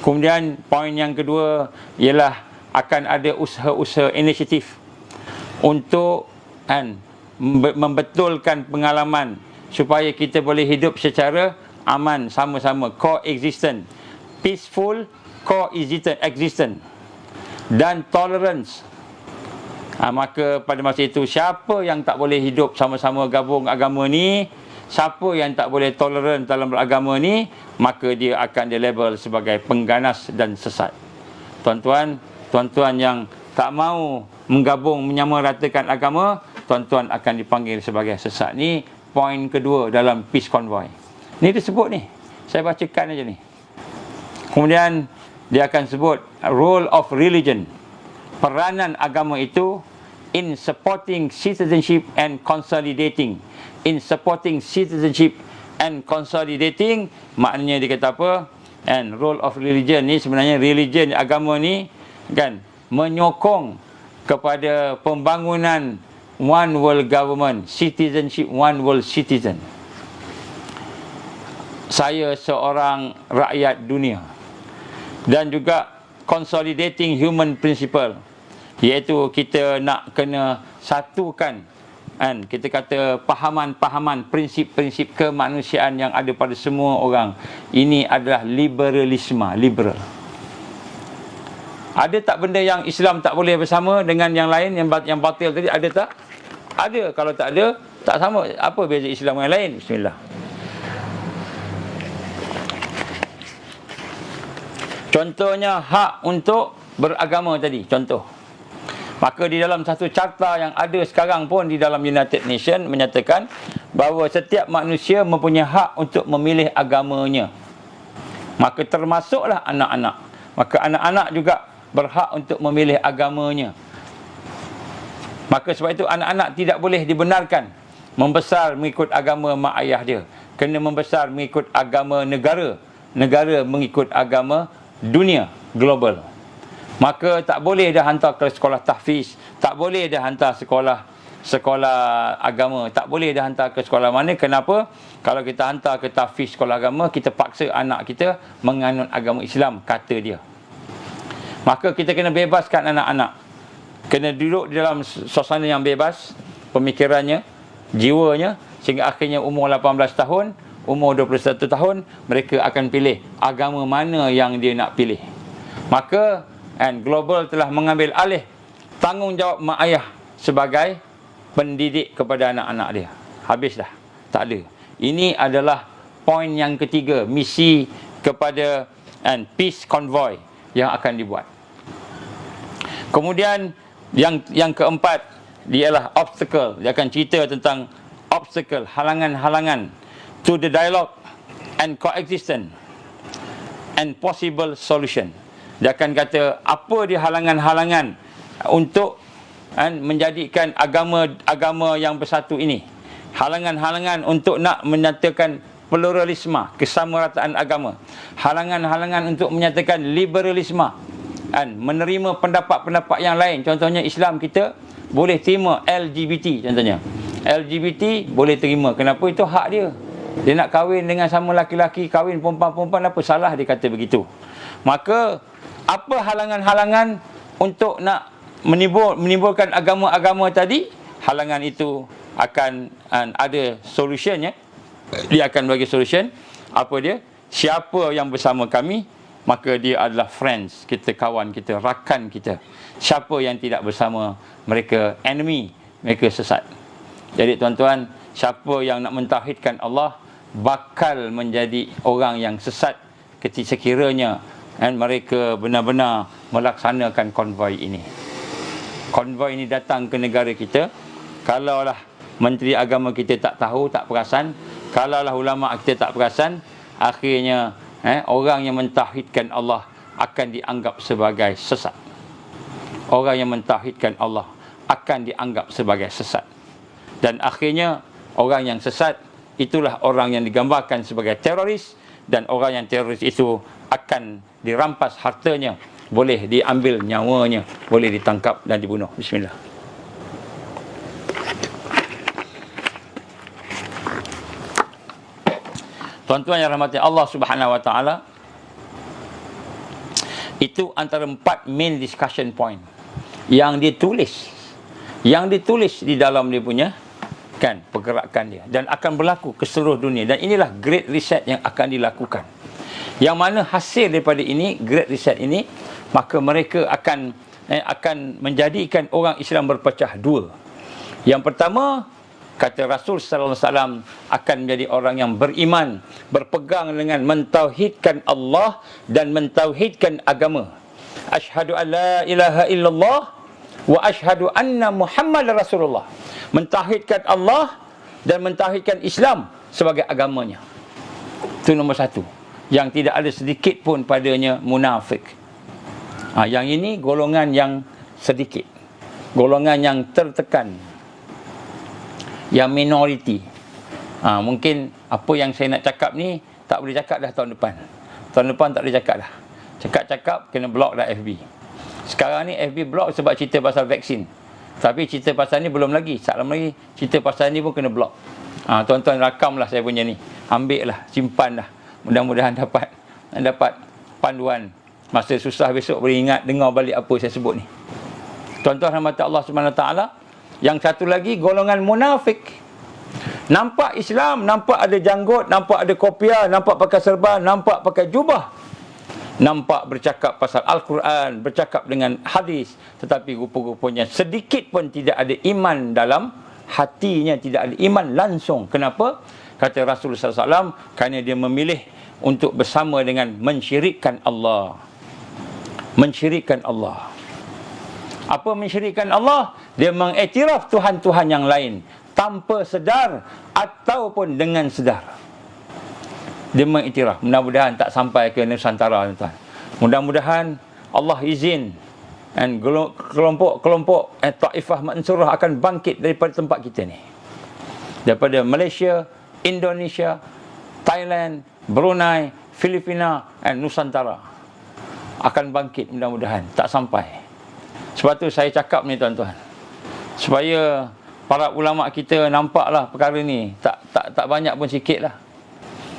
Kemudian poin yang kedua ialah akan ada usaha-usaha inisiatif untuk membetulkan pengalaman supaya kita boleh hidup secara aman sama-sama, coexistent, peaceful coexistent dan tolerance. Maka pada masa itu, siapa yang tak boleh hidup sama-sama gabung agama ni, siapa yang tak boleh toleran dalam beragama ni, maka dia akan dilabel sebagai pengganas dan sesat. Tuan-tuan yang tak mau menggabung, menyamaratakan agama, tuan-tuan akan dipanggil sebagai sesat. Ni poin kedua dalam Peace Convoy. Ni disebut ni, saya bacakan aja ni. Kemudian dia akan sebut role of religion, peranan agama itu in supporting citizenship and consolidating. In supporting citizenship and consolidating, maknanya dia kata apa? And role of religion ni, sebenarnya religion, agama ni kan menyokong kepada pembangunan one world government, citizenship, one world citizen. Saya seorang rakyat dunia. Dan juga consolidating human principle, iaitu kita nak kena satukan, kita kata pahaman-pahaman, prinsip-prinsip kemanusiaan yang ada pada semua orang. Ini adalah liberalisme, liberal. Ada tak benda yang Islam tak boleh bersama dengan yang lain, yang batil tadi? Ada tak? Ada. Kalau tak ada, tak sama. Apa beza Islam dengan yang lain? Bismillah. Contohnya hak untuk beragama tadi, contoh. Maka di dalam satu carta yang ada sekarang pun di dalam United Nations menyatakan bahawa setiap manusia mempunyai hak untuk memilih agamanya. Maka termasuklah anak-anak. Maka anak-anak juga berhak untuk memilih agamanya. Maka sebab itu anak-anak tidak boleh dibenarkan membesar mengikut agama mak ayah dia. Kena membesar mengikut agama negara. Negara mengikut agama dunia, global. Maka tak boleh dah hantar ke sekolah tahfiz, tak boleh dah hantar sekolah agama, tak boleh dah hantar ke sekolah mana. Kenapa? Kalau kita hantar ke tahfiz sekolah agama, kita paksa anak kita menganut agama Islam, kata dia. Maka kita kena bebaskan anak-anak. Kena duduk di dalam suasana yang bebas, pemikirannya, jiwanya, sehingga akhirnya umur 18 tahun, umur 21 tahun, mereka akan pilih agama mana yang dia nak pilih. Maka global telah mengambil alih tanggungjawab mak ayah sebagai pendidik kepada anak-anak dia. Habis dah. Tak ada. Ini adalah poin yang ketiga, misi kepada peace convoy yang akan dibuat. Kemudian yang keempat ialah obstacle. Dia akan cerita tentang obstacle, halangan-halangan to the dialogue and coexistence and possible solution. Dia akan kata apa dia halangan-halangan untuk menjadikan agama yang bersatu ini. Halangan-halangan untuk nak menyatakan pluralisme, kesamarataan agama. Halangan-halangan untuk menyatakan liberalisme, menerima pendapat-pendapat yang lain. Contohnya Islam kita boleh terima LGBT contohnya. LGBT boleh terima. Kenapa? Itu hak dia. Dia nak kahwin dengan sama laki-laki, kahwin perempuan-perempuan, apa salah dia kata begitu. Maka apa halangan-halangan untuk nak menimbulkan agama-agama tadi? Halangan itu akan ada solutionnya. Dia akan bagi solution. Apa dia? Siapa yang bersama kami, maka dia adalah friends kita, kawan kita, rakan kita. Siapa yang tidak bersama, mereka enemy, mereka sesat. Jadi tuan-tuan, siapa yang nak mentauhidkan Allah bakal menjadi orang yang sesat ketika sekiranya mereka benar-benar melaksanakan konvoi ini. Konvoi ini datang ke negara kita. Kalaulah menteri agama kita tak tahu, tak perasan, kalaulah ulama kita tak perasan, akhirnya orang yang mentauhidkan Allah akan dianggap sebagai sesat. Orang yang mentauhidkan Allah akan dianggap sebagai sesat. Dan akhirnya orang yang sesat itulah orang yang digambarkan sebagai teroris, dan orang yang teroris itu akan dirampas hartanya, boleh diambil nyawanya, boleh ditangkap dan dibunuh. Bismillah. Tuan-tuan yang rahmati Allah Subhanahu wa taala, itu antara 4 main discussion point yang ditulis di dalam dia punya pergerakan dia, dan akan berlaku ke seluruh dunia. Dan inilah great reset yang akan dilakukan, yang mana hasil daripada ini, great reset ini, maka mereka akan menjadikan orang Islam berpecah dua. Yang pertama, kata Rasul sallallahu alaihi wasallam, akan menjadi orang yang beriman, berpegang dengan mentauhidkan Allah dan mentauhidkan agama. Asyhadu an la ilaha illallah wa asyhadu anna Muhammad Rasulullah. Mentauhidkan Allah dan mentauhidkan Islam sebagai agamanya. Itu nombor satu. Yang tidak ada sedikit pun padanya munafik. Yang ini golongan yang sedikit, golongan yang tertekan, yang minoriti. Mungkin apa yang saya nak cakap ni tak boleh cakap dah tahun depan. Tahun depan tak boleh cakap dah. Cakap-cakap kena block dah FB. Sekarang ni FB block sebab cerita pasal vaksin. Tapi cerita pasal ni belum lagi. Tak lama lagi cerita pasal ni pun kena block. Tuan-tuan rakamlah saya punya ni. Ambil lah, simpan dah. Mudah-mudahan dapat panduan. Masa susah besok boleh ingat, dengar balik apa saya sebut ni. Tuan-tuan rahmat Allah Subhanahu Wa Taala. Yang satu lagi, golongan munafik. Nampak Islam, nampak ada janggut, nampak ada kopiah, nampak pakai serban, nampak pakai jubah, nampak bercakap pasal Al-Quran, bercakap dengan hadis, tetapi rupa-rupanya sedikit pun tidak ada iman dalam hatinya, tidak ada iman langsung. Kenapa? Kata Rasulullah SAW, kerana dia memilih untuk bersama dengan mensyirikkan Allah. Mensyirikkan Allah. Apa mensyirikkan Allah? Dia mengiktiraf Tuhan-Tuhan yang lain tanpa sedar ataupun dengan sedar. dia mengiktiraf. Mudah-mudahan tak sampai ke Nusantara, tuan-tuan. Mudah-mudahan Allah izin dan kelompok-kelompok Taifah Mansurah akan bangkit daripada tempat kita ni. Daripada Malaysia, Indonesia, Thailand, Brunei, Filipina dan Nusantara akan bangkit mudah-mudahan. Tak sampai. Sebab tu saya cakap ni, tuan-tuan, supaya para ulama kita nampaklah perkara ni tak banyak pun sikit lah.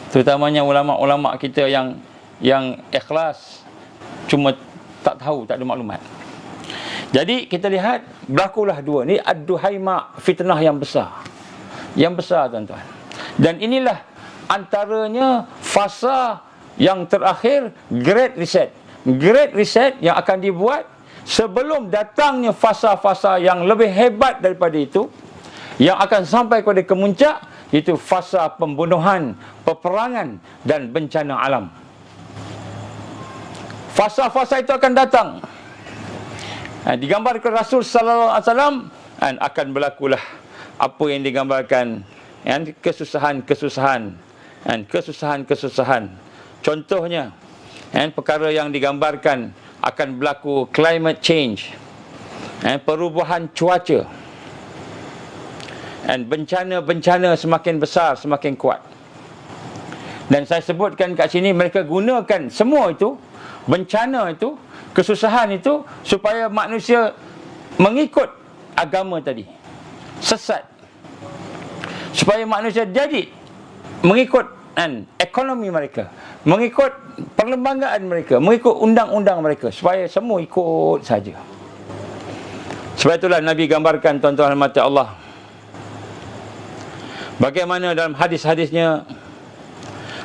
Terutamanya ulama-ulama kita yang ikhlas, cuma tak tahu, tak ada maklumat. Jadi kita lihat berlakulah dua ni ad-duhaima, fitnah yang besar. Yang besar, tuan-tuan. Dan inilah antaranya fasa yang terakhir Great Reset. Great Reset yang akan dibuat sebelum datangnya fasa-fasa yang lebih hebat daripada itu, yang akan sampai kepada kemuncak, iaitu fasa pembunuhan, peperangan dan bencana alam. Fasa-fasa itu akan datang. Digambarkan Rasul sallallahu alaihi wasallam, dan akan berlakulah apa yang digambarkan, kesusahan-kesusahan dan kesusahan-kesusahan. Contohnya, perkara yang digambarkan akan berlaku climate change, perubahan cuaca, dan bencana-bencana semakin besar, semakin kuat. Dan saya sebutkan kat sini, mereka gunakan semua itu, bencana itu, kesusahan itu, supaya manusia mengikut agama tadi, sesat. Supaya manusia jadi mengikut ekonomi mereka, mengikut perlembagaan mereka, mengikut undang-undang mereka, supaya semua ikut saja. Sebab itulah Nabi gambarkan, tuan-tuan mata Allah, bagaimana dalam hadis-hadisnya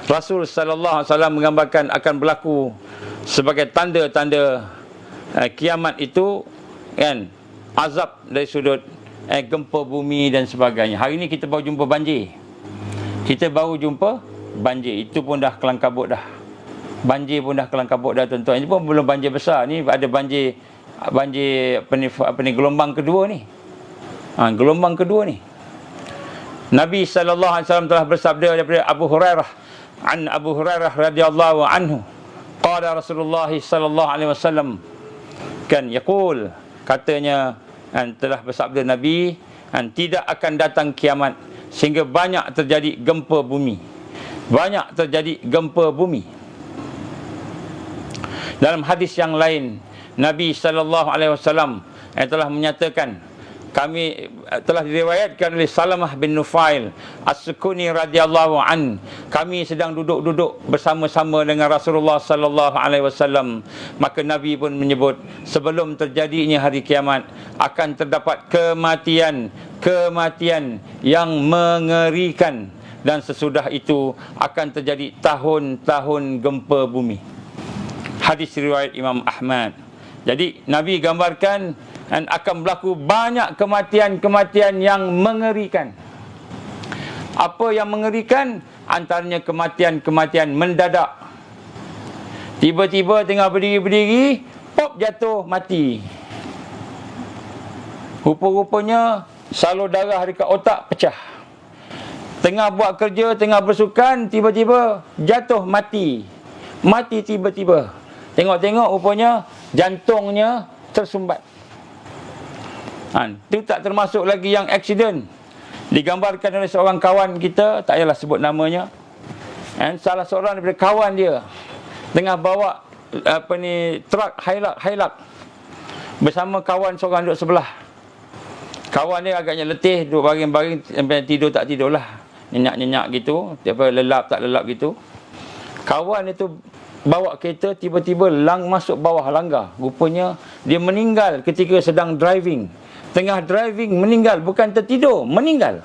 Rasul sallallahu alaihi wasallam menggambarkan akan berlaku sebagai tanda-tanda kiamat itu, azab dari sudut gempa bumi dan sebagainya. Hari ni kita baru jumpa banjir. Kita baru jumpa banjir. Itu pun dah kelang kabut dah. Banjir pun dah kelang kabut dah, tuan-tuan. Ini pun belum banjir besar. Ni ada banjir apa ni gelombang kedua ni. Gelombang kedua ni. Nabi sallallahu alaihi wasallam telah bersabda daripada Abu Hurairah, an Abu Hurairah radhiyallahu anhu, qala Rasulullah sallallahu alaihi wasallam, kan yaqul, katanya, telah bersabda Nabi, tidak akan datang kiamat sehingga banyak terjadi gempa bumi. Banyak terjadi gempa bumi. Dalam hadis yang lain, Nabi sallallahu alaihi wasallam telah menyatakan, kami telah diriwayatkan oleh Salamah bin Nufail As-Sukuni radhiyallahu an, kami sedang duduk-duduk bersama-sama dengan Rasulullah sallallahu alaihi wasallam, maka Nabi pun menyebut, sebelum terjadinya hari kiamat akan terdapat kematian yang mengerikan, dan sesudah itu akan terjadi tahun-tahun gempa bumi. Hadis riwayat Imam Ahmad. Jadi Nabi gambarkan dan akan berlaku banyak kematian-kematian yang mengerikan. Apa yang mengerikan? Antaranya kematian-kematian mendadak. Tiba-tiba tengah berdiri-berdiri, pop, jatuh, mati. Rupa-rupanya salur darah dekat otak pecah. Tengah buat kerja, tengah bersukan, tiba-tiba jatuh, mati. Mati tiba-tiba. Tengok-tengok rupanya jantungnya tersumbat. Itu tak termasuk lagi yang aksiden. Digambarkan oleh seorang kawan kita, tak payahlah sebut namanya. Salah seorang daripada kawan dia tengah bawa truk Hilux bersama kawan seorang duduk sebelah. Kawan dia agaknya letih, duduk baring-baring, tidur tak tidur lah, nyenyak-nyenyak gitu, lelap tak lelap gitu. Kawan itu bawa kereta, tiba-tiba masuk bawah langgar. Rupanya dia meninggal ketika sedang driving. Tengah driving meninggal, bukan tertidur, meninggal.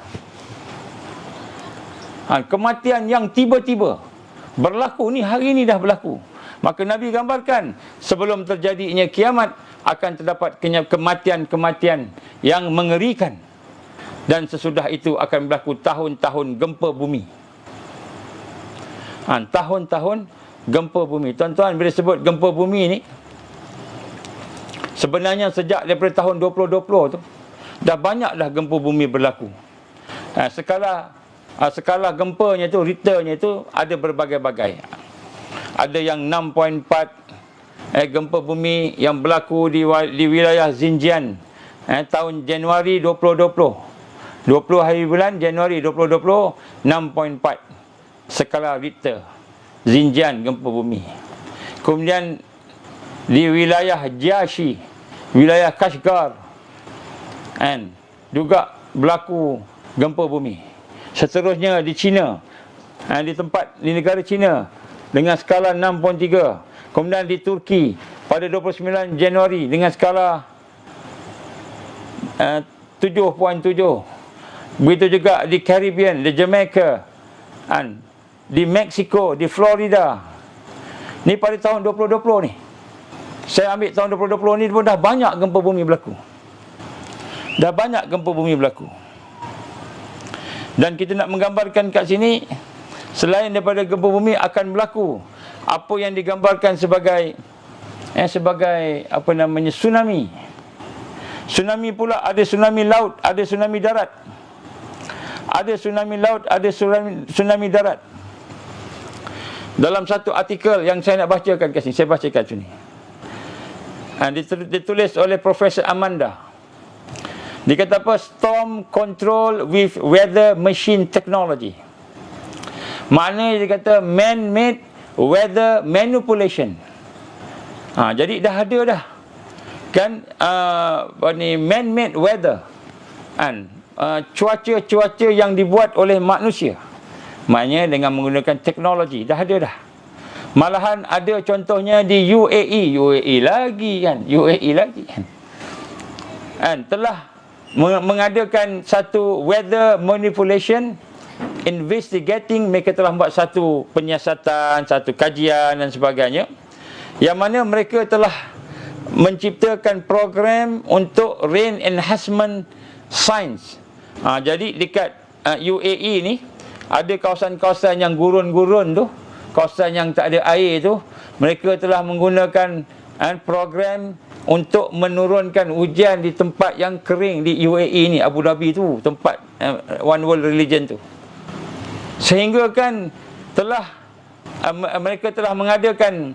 Kematian yang tiba-tiba berlaku ni, hari ni dah berlaku. Maka Nabi gambarkan, sebelum terjadinya kiamat akan terdapat kematian-kematian yang mengerikan, dan sesudah itu akan berlaku tahun-tahun gempa bumi. Tahun-tahun gempa bumi. Tuan-tuan, bila sebut gempa bumi ni, sebenarnya sejak daripada tahun 2020 tu dah banyak dah gempa bumi berlaku. Skala skala gempanya tu, Richternya tu ada berbagai-bagai. Ada yang 6.4 gempa bumi yang berlaku di wilayah Xinjiang tahun Januari 2020. 20 hari bulan Januari 2020, 6.4 skala Richter. Xinjiang gempa bumi. Kemudian di wilayah Jiaxi, wilayah Kashgar, juga berlaku gempa bumi. Seterusnya di China, di negara China dengan skala 6.3. Kemudian di Turki pada 29 Januari dengan skala 7.7. Begitu juga di Caribbean, di Jamaica, di Mexico, di Florida. Ni pada tahun 2020 ni. Saya ambil tahun 2020 ni pun dah banyak gempa bumi berlaku. Dah banyak gempa bumi berlaku. Dan kita nak menggambarkan kat sini, selain daripada gempa bumi akan berlaku apa yang digambarkan sebagai tsunami. Tsunami pula ada tsunami laut, ada tsunami darat. Ada tsunami laut, ada tsunami darat. Dalam satu artikel yang saya nak bacakan kat sini, saya bacakan sini. Ditulis oleh Profesor Amanda. Dia kata apa? Storm control with weather machine technology. Maknanya dia kata man-made weather manipulation. Jadi dah ada dah. Kan man-made weather. Cuaca-cuaca yang dibuat oleh manusia. Maknanya dengan menggunakan teknologi. Dah ada dah. Malahan ada contohnya di UAE. UAE lagi kan. Telah mengadakan satu weather manipulation investigating. Mereka telah buat satu penyiasatan, satu kajian dan sebagainya, yang mana mereka telah menciptakan program untuk rain enhancement science. Jadi dekat UAE ni ada kawasan-kawasan yang gurun-gurun tu, kawasan yang tak ada air tu, mereka telah menggunakan program untuk menurunkan hujan di tempat yang kering di UAE ni, Abu Dhabi tu, tempat One World Religion tu. Sehingga kan mereka telah mengadakan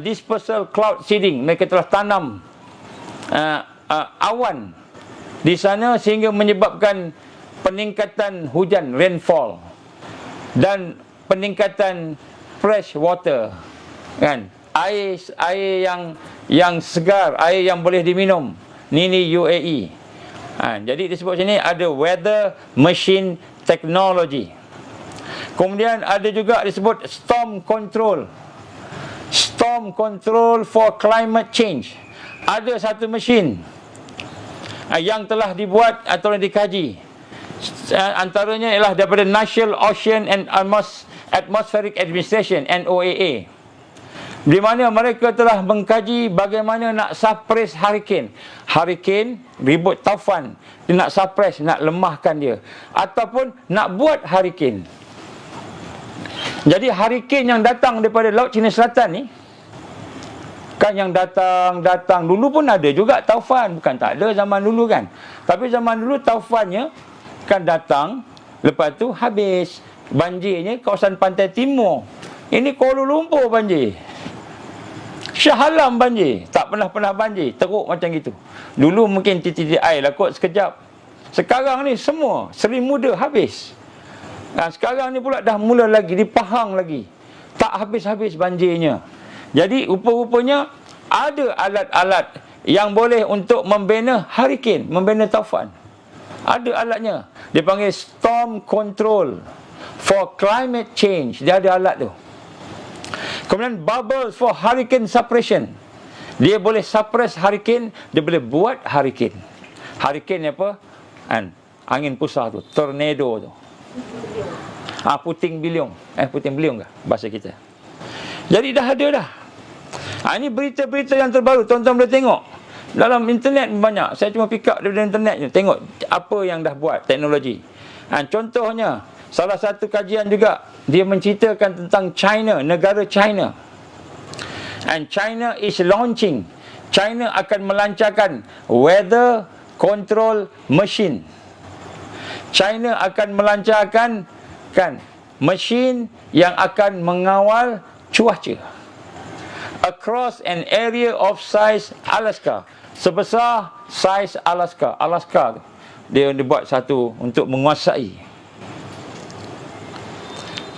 dispersal cloud seeding. Mereka telah tanam awan di sana sehingga menyebabkan peningkatan hujan, rainfall, dan peningkatan fresh water, kan, air yang segar, air yang boleh diminum. Ni UAE. Jadi disebut sini ada weather machine technology. Kemudian ada juga disebut storm control. Storm control for climate change. Ada satu mesin yang telah dibuat atau dikaji. Antaranya ialah daripada National Ocean and Atmospheric Administration, NOAA, di mana mereka telah mengkaji bagaimana nak suppress hurricane. Hurricane, ribut taufan, dia nak suppress, nak lemahkan dia, ataupun nak buat hurricane. Jadi hurricane yang datang daripada Laut Cina Selatan ni, kan yang datang dulu pun ada juga taufan, bukan tak ada zaman dulu kan. Tapi zaman dulu taufannya kan datang, lepas tu habis. Banjirnya kawasan pantai timur. Ini Kuala Lumpur banjir, Shah Alam banjir, tak pernah banjir, teruk macam gitu. Dulu mungkin titik air lah kot sekejap. Sekarang ni semua Seri Muda habis. Sekarang ni pula dah mula lagi di Pahang lagi, tak habis-habis banjirnya. Jadi rupa-rupanya ada alat-alat yang boleh untuk membina hurricane, membina taufan. Ada alatnya. Dia panggil storm control for climate change. Dia ada alat tu. Kemudian bubbles for hurricane suppression. Dia boleh suppress hurricane, dia boleh buat hurricane. Hurricane apa? Angin pusar tu, tornado tu. Puting beliung. Puting beliung ke bahasa kita? Jadi dah ada dah. Ini berita-berita yang terbaru. Tuan-tuan boleh tengok dalam internet banyak. Saya cuma pick up daripada internet je. Tengok apa yang dah buat teknologi. Contohnya, salah satu kajian juga, dia menceritakan tentang China, negara China. And China is launching. China akan melancarkan weather control machine. China akan melancarkan kan, mesin yang akan mengawal cuaca across an area of size Alaska, sebesar saiz Alaska. Alaska tu dia buat satu untuk menguasai.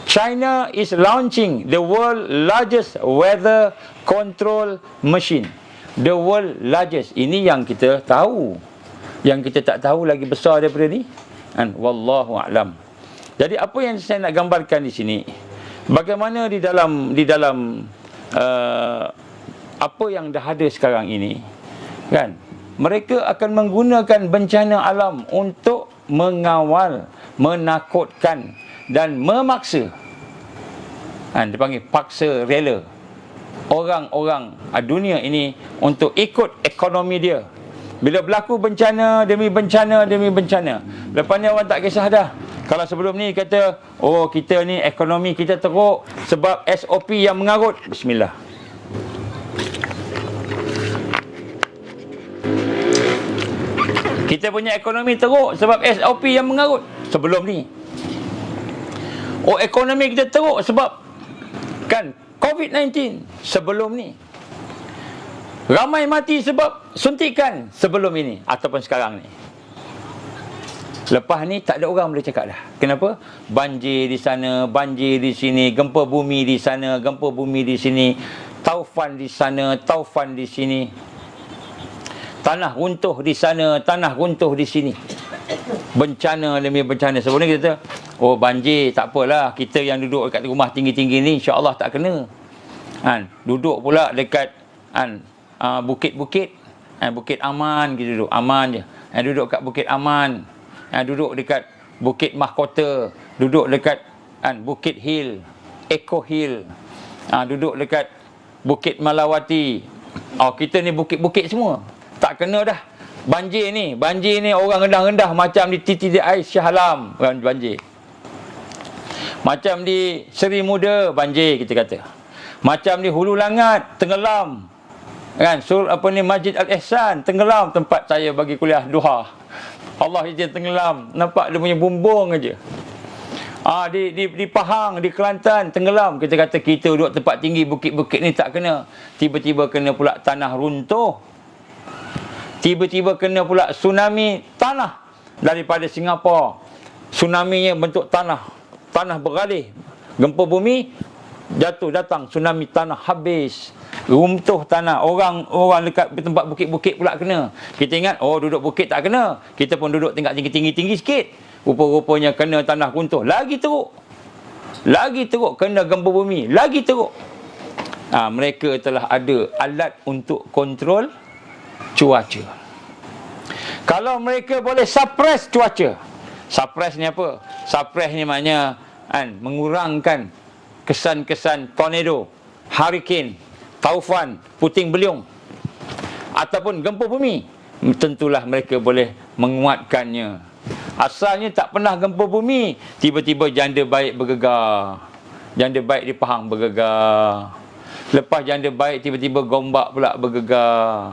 China is launching the world largest weather control machine. The world largest. Ini yang kita tahu. Yang kita tak tahu lagi besar daripada ni. And wallahu a'lam. Jadi apa yang saya nak gambarkan di sini, bagaimana di dalam apa yang dah ada sekarang ini, kan, mereka akan menggunakan bencana alam untuk mengawal, menakutkan dan memaksa, kan, dipanggil paksa rela orang-orang dunia ini untuk ikut ekonomi dia. Bila berlaku bencana demi bencana demi bencana, lepas ni orang tak kisah dah. Kalau sebelum ni kata, oh kita ni ekonomi kita teruk sebab SOP yang mengarut. Bismillah. Kita punya ekonomi teruk sebab SOP yang mengarut. Sebelum ni. Oh ekonomi kita teruk sebab, kan, COVID-19. Sebelum ni. Ramai mati sebab suntikan. Sebelum ini. Ataupun sekarang ni. Lepas ni tak ada orang boleh cakap dah. Kenapa? Banjir di sana, banjir di sini, gempa bumi di sana, gempa bumi di sini, taufan di sana, taufan di sini, tanah runtuh di sana, tanah runtuh di sini. Bencana demi bencana. Sebelum ni kita kata, oh banjir tak apalah, kita yang duduk dekat rumah tinggi-tinggi ni insya-Allah tak kena. Kan, duduk pula dekat bukit-bukit, Bukit Aman kita duduk, aman je. Duduk kat Bukit Aman. Duduk dekat Bukit Mahkota, duduk dekat Bukit Hill, Eco Hill, duduk dekat Bukit Malawati. Oh, kita ni bukit-bukit semua. Tak kena dah. Banjir ni orang rendah-rendah macam di TTDI Shah Alam, banjir. Macam di Seri Muda, banjir kita kata. Macam di Hulu Langat, tenggelam. Kan, Masjid Al-Ihsan, tenggelam tempat saya bagi kuliah duha. Allah izin tenggelam. Nampak dia punya bumbung aja. Di Pahang, di Kelantan tenggelam. Kita kata kita duduk tempat tinggi, bukit-bukit ni tak kena. Tiba-tiba kena pula tanah runtuh. Tiba-tiba kena pula tsunami tanah daripada Singapura. Tsunami-nya bentuk tanah. Tanah beralih. Gempa bumi jatuh, datang tsunami tanah, habis. Runtuh tanah. Orang dekat tempat bukit-bukit pula kena. Kita ingat, oh duduk bukit tak kena. Kita pun duduk tingkat tinggi-tinggi sikit. Rupa-rupanya kena tanah runtuh. Lagi teruk. Lagi teruk. Kena gempa bumi. Lagi teruk. Mereka telah ada alat untuk kontrol cuaca. Kalau mereka boleh suppress cuaca. Suppress ni apa? Suppress ni maknanya mengurangkan kesan-kesan tornado, hurricane, taufan, puting beliung ataupun gempa bumi. Tentulah mereka boleh menguatkannya. Asalnya tak pernah gempa bumi, tiba-tiba janda baik bergegar. Janda baik di Pahang bergegar. Lepas janda baik tiba-tiba Gombak pula bergegar.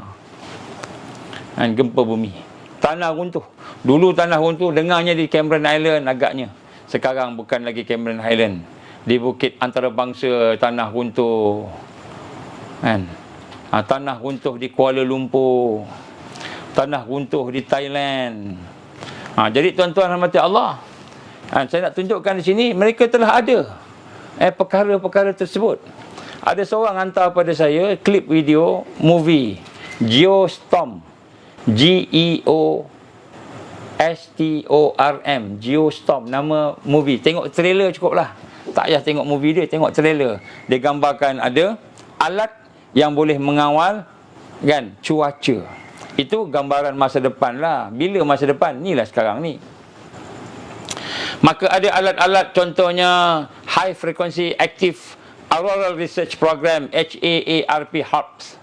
Gempa bumi. Tanah runtuh. Dulu tanah runtuh dengarnya di Cameron Island agaknya. Sekarang bukan lagi Cameron Island. Di bukit antarabangsa tanah runtuh. Tanah runtuh di Kuala Lumpur. Tanah runtuh di Thailand. Jadi tuan-tuan rahmati Allah, saya nak tunjukkan di sini mereka telah ada perkara-perkara tersebut. Ada seorang hantar pada saya klip video movie Geostorm, Geostorm, Geostorm nama movie. Tengok trailer cukup lah. Tak payah tengok movie dia, tengok trailer. Dia gambarkan ada alat yang boleh mengawal, kan, cuaca. Itu gambaran masa depan lah. Bila masa depan? Inilah sekarang ni. Maka ada alat-alat, contohnya High Frequency Active Auroral Research Program, HAARP, HARPS.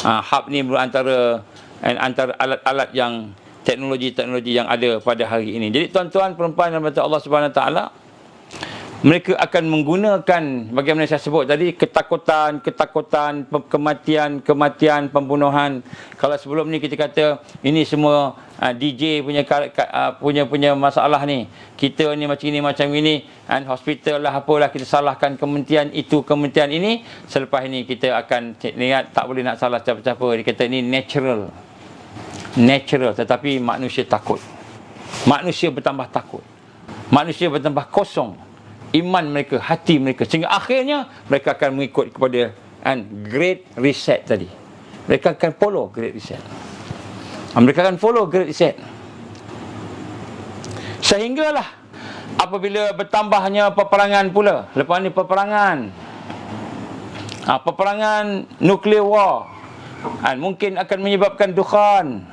HARP ni antara alat-alat yang teknologi-teknologi yang ada pada hari ini. Jadi tuan-tuan perempuan yang berkata Allah Subhanahu Wa Taala, mereka akan menggunakan, bagaimana saya sebut tadi, ketakutan, kematian, pembunuhan. Kalau sebelum ni kita kata ini semua DJ punya masalah ni. Kita ni macam ini, hospital lah apalah, kita salahkan kementerian itu, kementerian ini. Selepas ini kita akan lihat tak boleh nak salah siapa-siapa. Dia kata ini natural, tetapi manusia takut. Manusia bertambah takut. Manusia bertambah kosong iman mereka, hati mereka, sehingga akhirnya mereka akan mengikut kepada Great Reset tadi. Mereka akan follow Great Reset. Sehinggalah apabila bertambahnya peperangan pula. Lepas ni peperangan nuclear war, mungkin akan menyebabkan dukhan,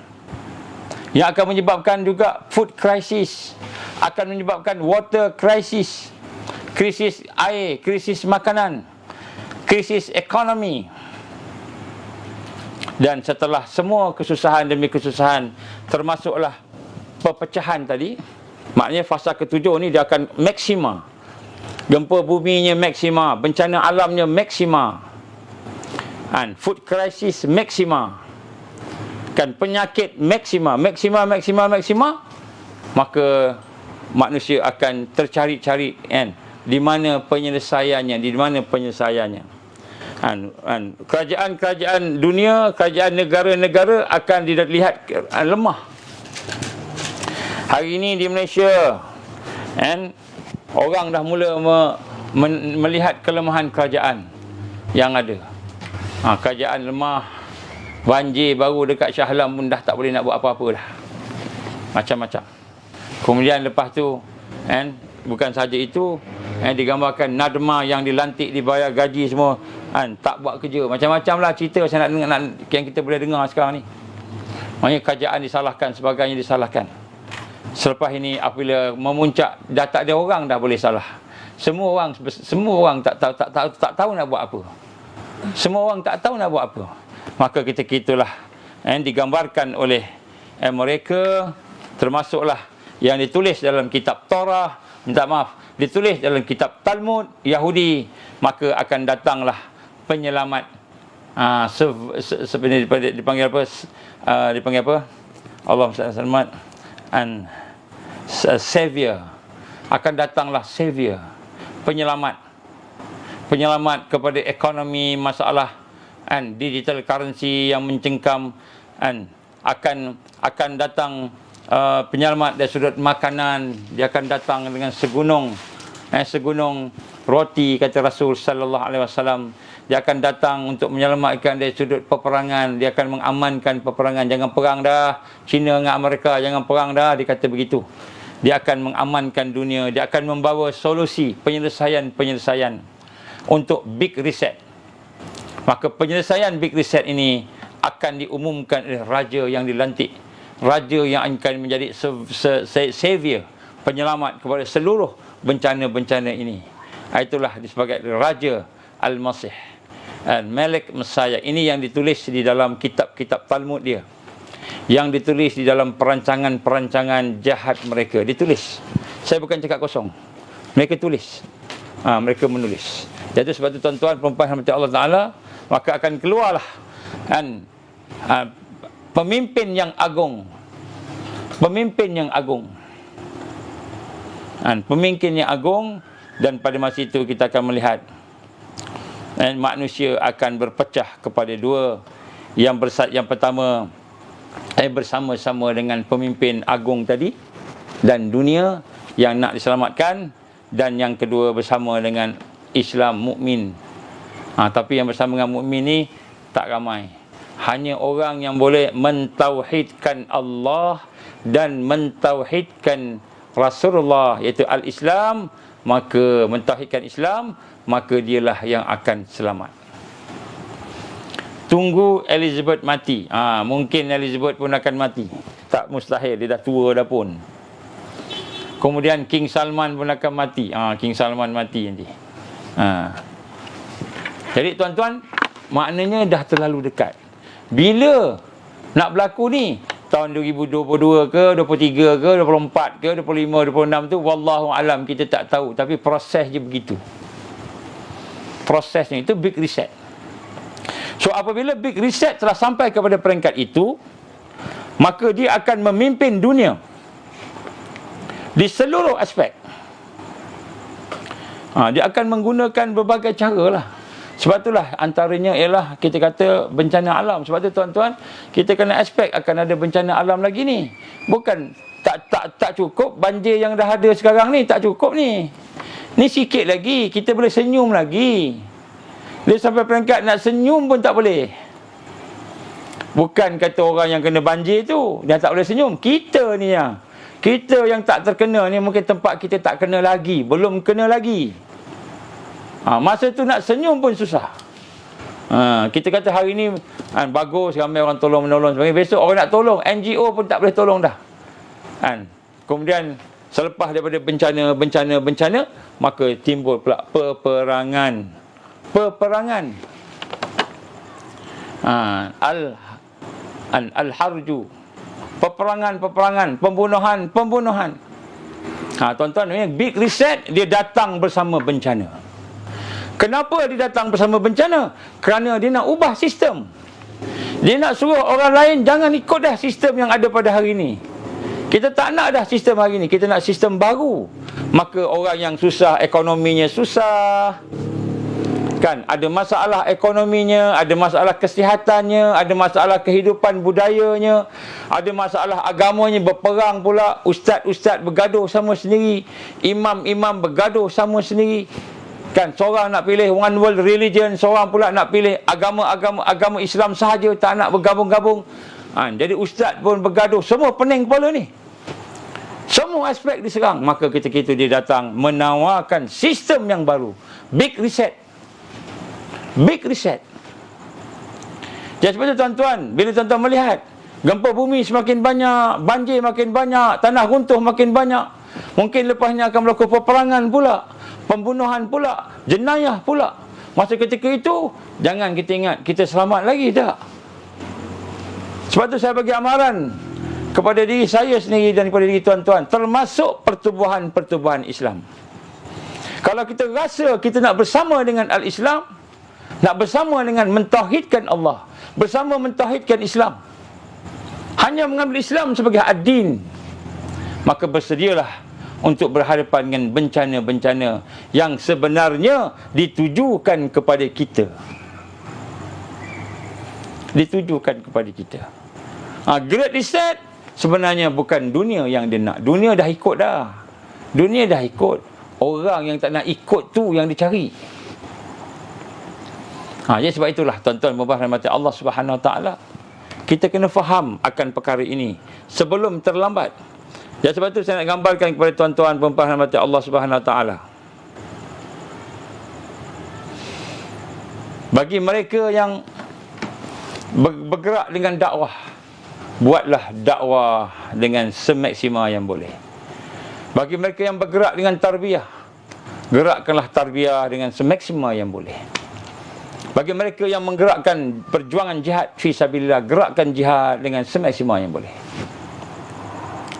yang akan menyebabkan juga food crisis, akan menyebabkan water crisis, krisis air, krisis makanan, krisis ekonomi. Dan setelah semua kesusahan demi kesusahan, termasuklah perpecahan tadi, maknanya fasa ketujuh ni dia akan maksima. Gempa buminya maksima, bencana alamnya maksima, food crisis maksima, penyakit maksima, maka manusia akan tercari-cari di mana penyelesaiannya. Kerajaan dunia, kerajaan negara-negara akan dilihat lemah. Hari ini di Malaysia, orang dah mula melihat kelemahan kerajaan yang ada. Kerajaan lemah, banjir baru dekat Shah Alam pun dah tak boleh nak buat apa-apa dah. Macam-macam. Kemudian lepas tu, bukan saja itu, digambarkan Nadma yang dilantik, dibayar gaji semua, tak buat kerja. Macam-macam lah cerita saya nak dengar, yang kita boleh dengar sekarang ni. Maknanya kerajaan disalahkan, sebagainya disalahkan. Selepas ini apabila memuncak, dah tak ada orang dah boleh salah. Semua orang tak tahu nak buat apa. Maka ketika itulah digambarkan oleh mereka, termasuklah yang ditulis dalam kitab Torah, ditulis dalam kitab Talmud Yahudi, maka akan datanglah penyelamat. Dipanggil apa? Allah selamat, savior. Akan datanglah savior, penyelamat kepada ekonomi, masalah digital currency yang mencengkam, akan datang penyelamat dari sudut makanan. Dia akan datang dengan segunung roti, kata Rasul sallallahu alaihi wasallam. Dia akan datang untuk menyelamatkan dari sudut peperangan. Dia akan mengamankan peperangan. Jangan perang dah, China dengan Amerika, jangan perang dah, dia kata begitu. Dia akan mengamankan dunia. Dia akan membawa solusi, penyelesaian untuk Big Reset. Maka penyelesaian Big Reset ini akan diumumkan oleh raja yang dilantik, raja yang akan menjadi savior, penyelamat kepada seluruh bencana-bencana ini. Itulah sebagai Raja Al-Masih, Malik Messiah. Ini yang ditulis di dalam kitab-kitab Talmud dia, yang ditulis di dalam perancangan-perancangan jahat mereka. Ditulis. Saya bukan cakap kosong. Mereka tulis. Mereka menulis. Jadi sebab itu tuan-tuan, perempuan rahmati Allah Ta'ala, maka akan keluarlah pemimpin yang agung. Dan pada masa itu kita akan melihat manusia akan berpecah kepada dua. Yang pertama, bersama-sama dengan pemimpin agung tadi dan dunia yang nak diselamatkan, dan yang kedua bersama dengan Islam, mukmin. Tapi yang bersama dengan mukmin ni tak ramai. Hanya orang yang boleh mentauhidkan Allah dan mentauhidkan Rasulullah, iaitu al-Islam, maka mentauhidkan Islam, maka dialah yang akan selamat. Tunggu Elizabeth mati. Mungkin Elizabeth pun akan mati. Tak mustahil, dia dah tua dah pun. Kemudian King Salman pun akan mati. King Salman mati nanti. Jadi tuan-tuan, maknanya dah terlalu dekat. Bila nak berlaku ni, tahun 2022 ke, 23 ke, 24 ke, 25, 26 tu wallahu alam, kita tak tahu, tapi proses je begitu. Prosesnya itu big reset. So apabila big reset telah sampai kepada peringkat itu, maka dia akan memimpin dunia di seluruh aspek. Dia akan menggunakan berbagai cara lah. Sebab itulah antaranya ialah kita kata bencana alam. Sebab tu tuan-tuan, kita kena aspek akan ada bencana alam lagi ni. Bukan tak cukup banjir yang dah ada sekarang ni, tak cukup ni. Ni sikit lagi, kita boleh senyum lagi. Dia sampai peringkat nak senyum pun tak boleh. Bukan kata orang yang kena banjir tu dia tak boleh senyum. Kita ni yang tak terkena ni, mungkin tempat kita tak kena lagi, belum kena lagi. Masa tu nak senyum pun susah. Kita kata hari ni bagus, ramai orang tolong menolong sebagainya. Besok orang nak tolong, NGO pun tak boleh tolong dah. Kemudian selepas daripada bencana, maka timbul pula peperangan. Al-harju, peperangan, pembunuhan. Tuan-tuan, big reset dia datang bersama bencana. Kenapa dia datang bersama bencana? Kerana dia nak ubah sistem. Dia nak suruh orang lain jangan ikut dah sistem yang ada pada hari ini. Kita tak nak dah sistem hari ini, kita nak sistem baru. Maka orang yang susah, ekonominya susah, kan, ada masalah ekonominya, ada masalah kesihatannya, ada masalah kehidupan budayanya, ada masalah agamanya, berperang pula. Ustaz-ustaz bergaduh sama sendiri, imam-imam bergaduh sama sendiri, kan, seorang nak pilih one world religion, seorang pula nak pilih agama Islam sahaja, tak nak bergabung-gabung. Jadi ustaz pun bergaduh, semua pening kepala ni. Semua aspek diserang. Maka ketika itu dia datang menawarkan sistem yang baru, big reset. Jadi sebab itu tuan-tuan, bila tuan-tuan melihat gempa bumi semakin banyak, banjir makin banyak, tanah runtuh makin banyak, mungkin lepasnya akan berlaku peperangan pula, pembunuhan pula, jenayah pula. Masa ketika itu, jangan kita ingat kita selamat lagi, tak. Sebab tu saya bagi amaran kepada diri saya sendiri dan kepada diri tuan-tuan, termasuk pertubuhan Islam. Kalau kita rasa kita nak bersama dengan Al-Islam, nak bersama dengan mentauhidkan Allah, bersama mentauhidkan Islam, hanya mengambil Islam sebagai ad-din, maka bersedialah untuk berhadapan dengan bencana-bencana yang sebenarnya ditujukan kepada kita. Great reset sebenarnya bukan dunia yang dia nak. Dunia dah ikut dah. Orang yang tak nak ikut tu yang dicari. Jadi sebab itulah tuan-tuan rahmati Allah Subhanahu Wa Taala, kita kena faham akan perkara ini sebelum terlambat. Jadi sebab itu saya nak gambarkan kepada tuan-tuan perempuan rahmati Allah Subhanahu Wa Taala. Bagi mereka yang bergerak dengan dakwah, buatlah dakwah dengan semaksimal yang boleh. Bagi mereka yang bergerak dengan tarbiyah, gerakkanlah tarbiyah dengan semaksimal yang boleh. Bagi mereka yang menggerakkan perjuangan jihad fi sabilillah, gerakkan jihad dengan semaksimal yang boleh.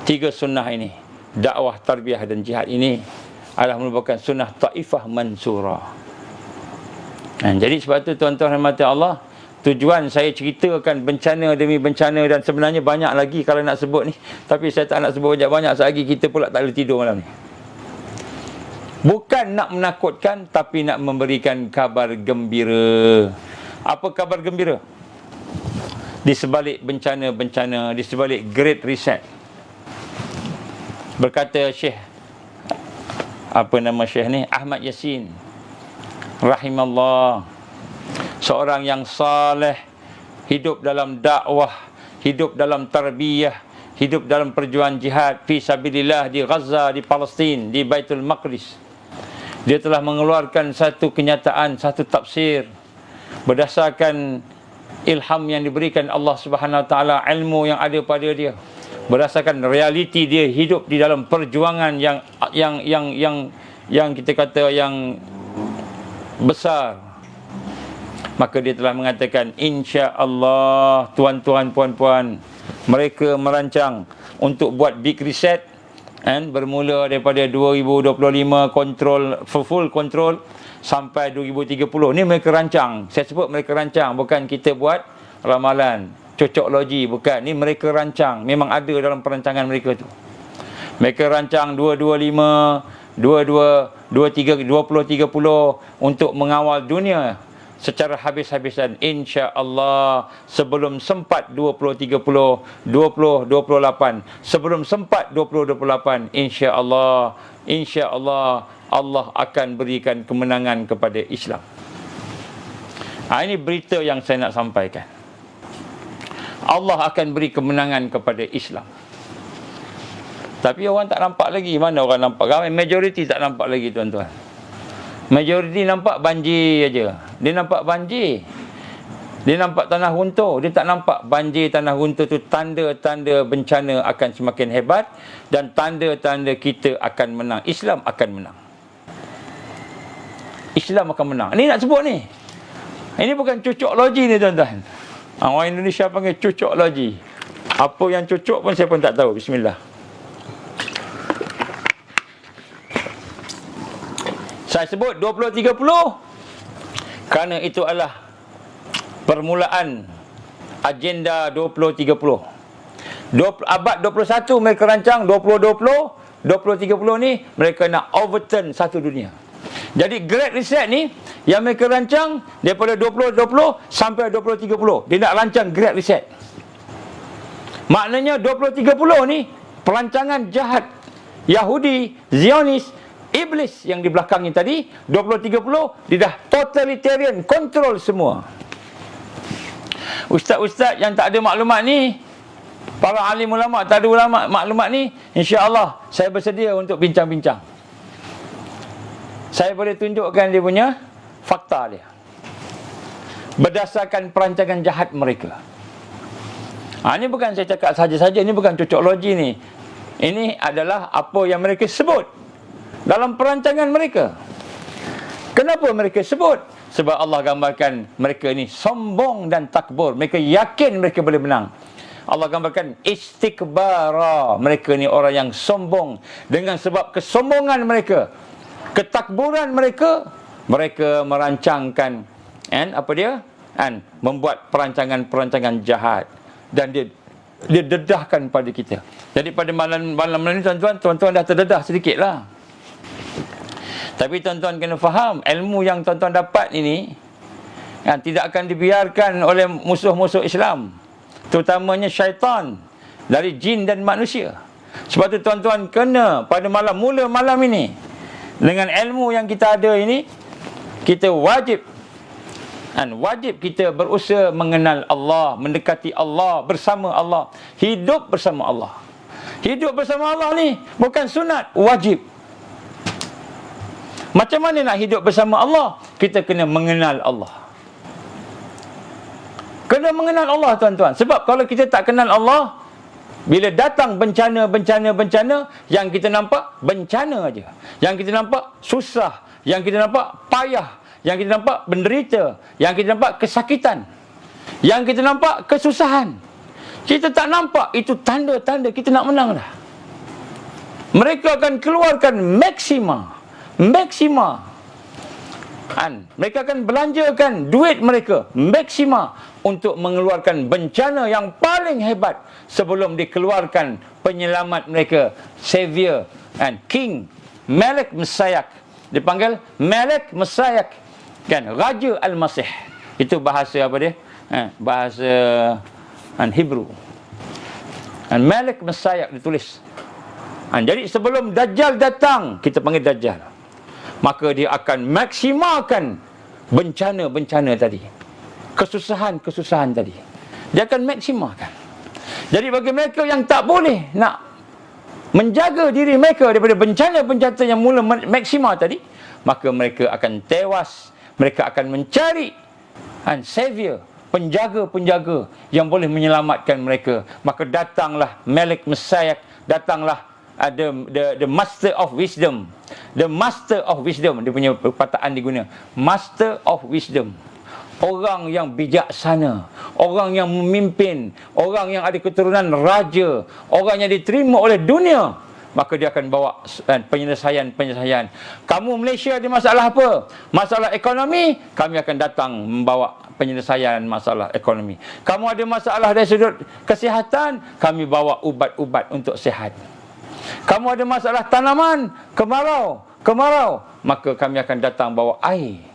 3 sunnah ini, dakwah, tarbiyah dan jihad ini adalah merupakan sunnah taifah mansurah. Jadi sebab itu tuan-tuan rahmati Allah, tujuan saya ceritakan bencana demi bencana, dan sebenarnya banyak lagi kalau nak sebut ni, tapi saya tak nak sebut banyak-banyak, selagi kita pula tak boleh tidur malam ni. Bukan nak menakutkan, tapi nak memberikan kabar gembira. Apa kabar gembira? Di sebalik bencana-bencana, di sebalik great reset, berkata Syekh, Syekh ni, Ahmad Yasin rahimallah, seorang yang saleh, hidup dalam dakwah, hidup dalam tarbiyah, hidup dalam perjuangan jihad fi sabilillah di Gaza, di Palestin, di Baitul Maqdis. Dia telah mengeluarkan satu kenyataan, satu tafsir berdasarkan ilham yang diberikan Allah Subhanahu Wa Taala, ilmu yang ada pada dia, berdasarkan realiti dia hidup di dalam perjuangan yang kita kata yang besar. Maka dia telah mengatakan, insya-Allah tuan-tuan puan-puan, mereka merancang untuk buat big reset, and bermula daripada 2025 full control sampai 2030. Ni mereka rancang. Saya sebut mereka rancang, bukan kita buat ramalan, cocok logi, bukan. Ni mereka rancang, memang ada dalam perancangan mereka tu. Mereka rancang 2025, 2030 untuk mengawal dunia secara habis-habisan, insya-Allah, sebelum sempat 2030, 2028, sebelum sempat 2028, insya-Allah Allah akan berikan kemenangan kepada Islam. Ini berita yang saya nak sampaikan. Allah akan beri kemenangan kepada Islam. Tapi orang tak nampak lagi. Mana orang nampak? Ramai majoriti tak nampak lagi, tuan-tuan. Majoriti nampak banjir aja. Dia nampak banjir. Dia nampak tanah runtuh. Dia tak nampak banjir, tanah runtuh tu tanda-tanda bencana akan semakin hebat dan tanda-tanda kita akan menang. Islam akan menang. Islam akan menang. Ini nak sebut ni. Ini bukan cucuk logi ni, tuan-tuan. Orang Indonesia panggil cucuk logi. Apa yang cucuk pun saya pun tak tahu. Bismillah. Saya sebut 2030 kerana itu adalah permulaan agenda 2030. Abad 21 mereka rancang 2020, 2030 ni mereka nak overturn satu dunia. Jadi Great Reset ni yang mereka rancang daripada 2020 sampai 2030. Dia nak rancang Great Reset. Maknanya 2030 ni perancangan jahat Yahudi, Zionis, Iblis yang di belakangnya tadi, 2030 dia dah totalitarian, kontrol semua. Ustaz-ustaz yang tak ada maklumat ni, para alim ulama tak ada maklumat ni, insya-Allah saya bersedia untuk bincang-bincang. Saya boleh tunjukkan dia punya fakta dia. Berdasarkan perancangan jahat mereka. Ini bukan saya cakap saja-saja, ini bukan cocok logi ni. Ini adalah apa yang mereka sebut dalam perancangan mereka. Kenapa mereka sebut? Sebab Allah gambarkan mereka ini sombong dan takbur. Mereka yakin mereka boleh menang. Allah gambarkan istikbara. Mereka ni orang yang sombong. Dengan sebab kesombongan mereka, ketakburan mereka, mereka merancangkan membuat perancangan-perancangan jahat. Dan dia dedahkan pada kita. Jadi pada malam ini tuan-tuan dah terdedah sedikit lah. Tapi tuan-tuan kena faham, ilmu yang tuan-tuan dapat ini tidak akan dibiarkan oleh musuh-musuh Islam, terutamanya syaitan dari jin dan manusia. Sebab tu tuan-tuan kena pada mula malam ini, dengan ilmu yang kita ada ini, kita wajib kita berusaha mengenal Allah, mendekati Allah, bersama Allah, hidup bersama Allah. Hidup bersama Allah ni bukan sunat, wajib. Macam mana nak hidup bersama Allah? Kita kena mengenal Allah. Kena mengenal Allah, tuan-tuan. Sebab kalau kita tak kenal Allah, bila datang bencana, yang kita nampak bencana aja. Yang kita nampak susah, yang kita nampak payah, yang kita nampak menderita, yang kita nampak kesakitan, yang kita nampak kesusahan. Kita tak nampak itu tanda-tanda kita nak menang dah. Mereka akan keluarkan maksima. Mereka akan belanjakan duit mereka maksima untuk mengeluarkan bencana yang paling hebat sebelum dikeluarkan penyelamat mereka, Savior and King, Malik Messiah. Dipanggil Malik Messiah, kan, Raja Al-Masih. Itu bahasa apa dia? Bahasa Hebrew. Malik Messiah ditulis. Jadi sebelum Dajjal datang, kita panggil Dajjal, maka dia akan maksimalkan bencana-bencana tadi, kesusahan-kesusahan tadi. Dia akan maksimalkan. Jadi bagi mereka yang tak boleh nak menjaga diri mereka daripada bencana-bencana yang mula maksimal tadi, maka mereka akan tewas. Mereka akan mencari savior, penjaga-penjaga yang boleh menyelamatkan mereka. Maka datanglah Malik Messiah, datanglah the master of wisdom. The master of wisdom, dia punya perkataan diguna, master of wisdom. Orang yang bijaksana, orang yang memimpin, orang yang ada keturunan raja, orang yang diterima oleh dunia, maka dia akan bawa penyelesaian. Kamu Malaysia ada masalah apa? Masalah ekonomi, kami akan datang membawa penyelesaian masalah ekonomi. Kamu ada masalah dari sudut kesihatan, kami bawa ubat-ubat untuk sihat. Kamu ada masalah tanaman, kemarau, maka kami akan datang bawa air.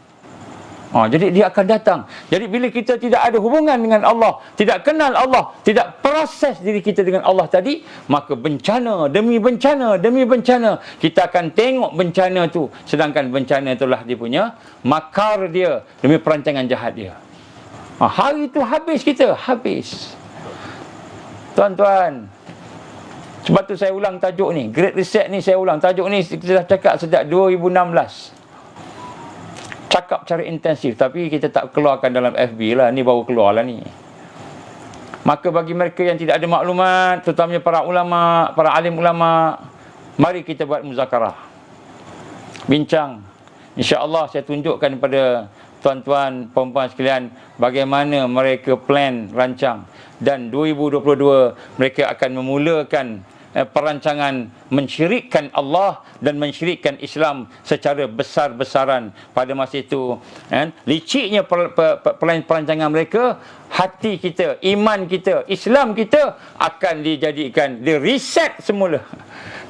Jadi dia akan datang. Jadi bila kita tidak ada hubungan dengan Allah, tidak kenal Allah, tidak proses diri kita dengan Allah tadi, maka bencana demi bencana kita akan tengok bencana tu, sedangkan bencana itulah dia punya makar dia demi perancangan jahat dia. Hari itu habis kita, habis. Tuan-tuan, sebab tu saya ulang tajuk ni, Great Reset ni saya ulang. Tajuk ni kita dah cakap sejak 2016. Cakap cara intensif, tapi kita tak keluarkan dalam FB lah. Ni baru keluar lah ni. Maka bagi mereka yang tidak ada maklumat, terutamanya para ulama, para alim ulama, mari kita buat muzakarah, bincang. InsyaAllah saya tunjukkan kepada tuan-tuan, perempuan sekalian, bagaimana mereka plan, rancang. Dan 2022 mereka akan memulakan perancangan mensyirikkan Allah dan mensyirikkan Islam secara besar-besaran pada masa itu. Liciknya perancangan mereka, hati kita, iman kita, Islam kita akan dijadikan, di reset semula.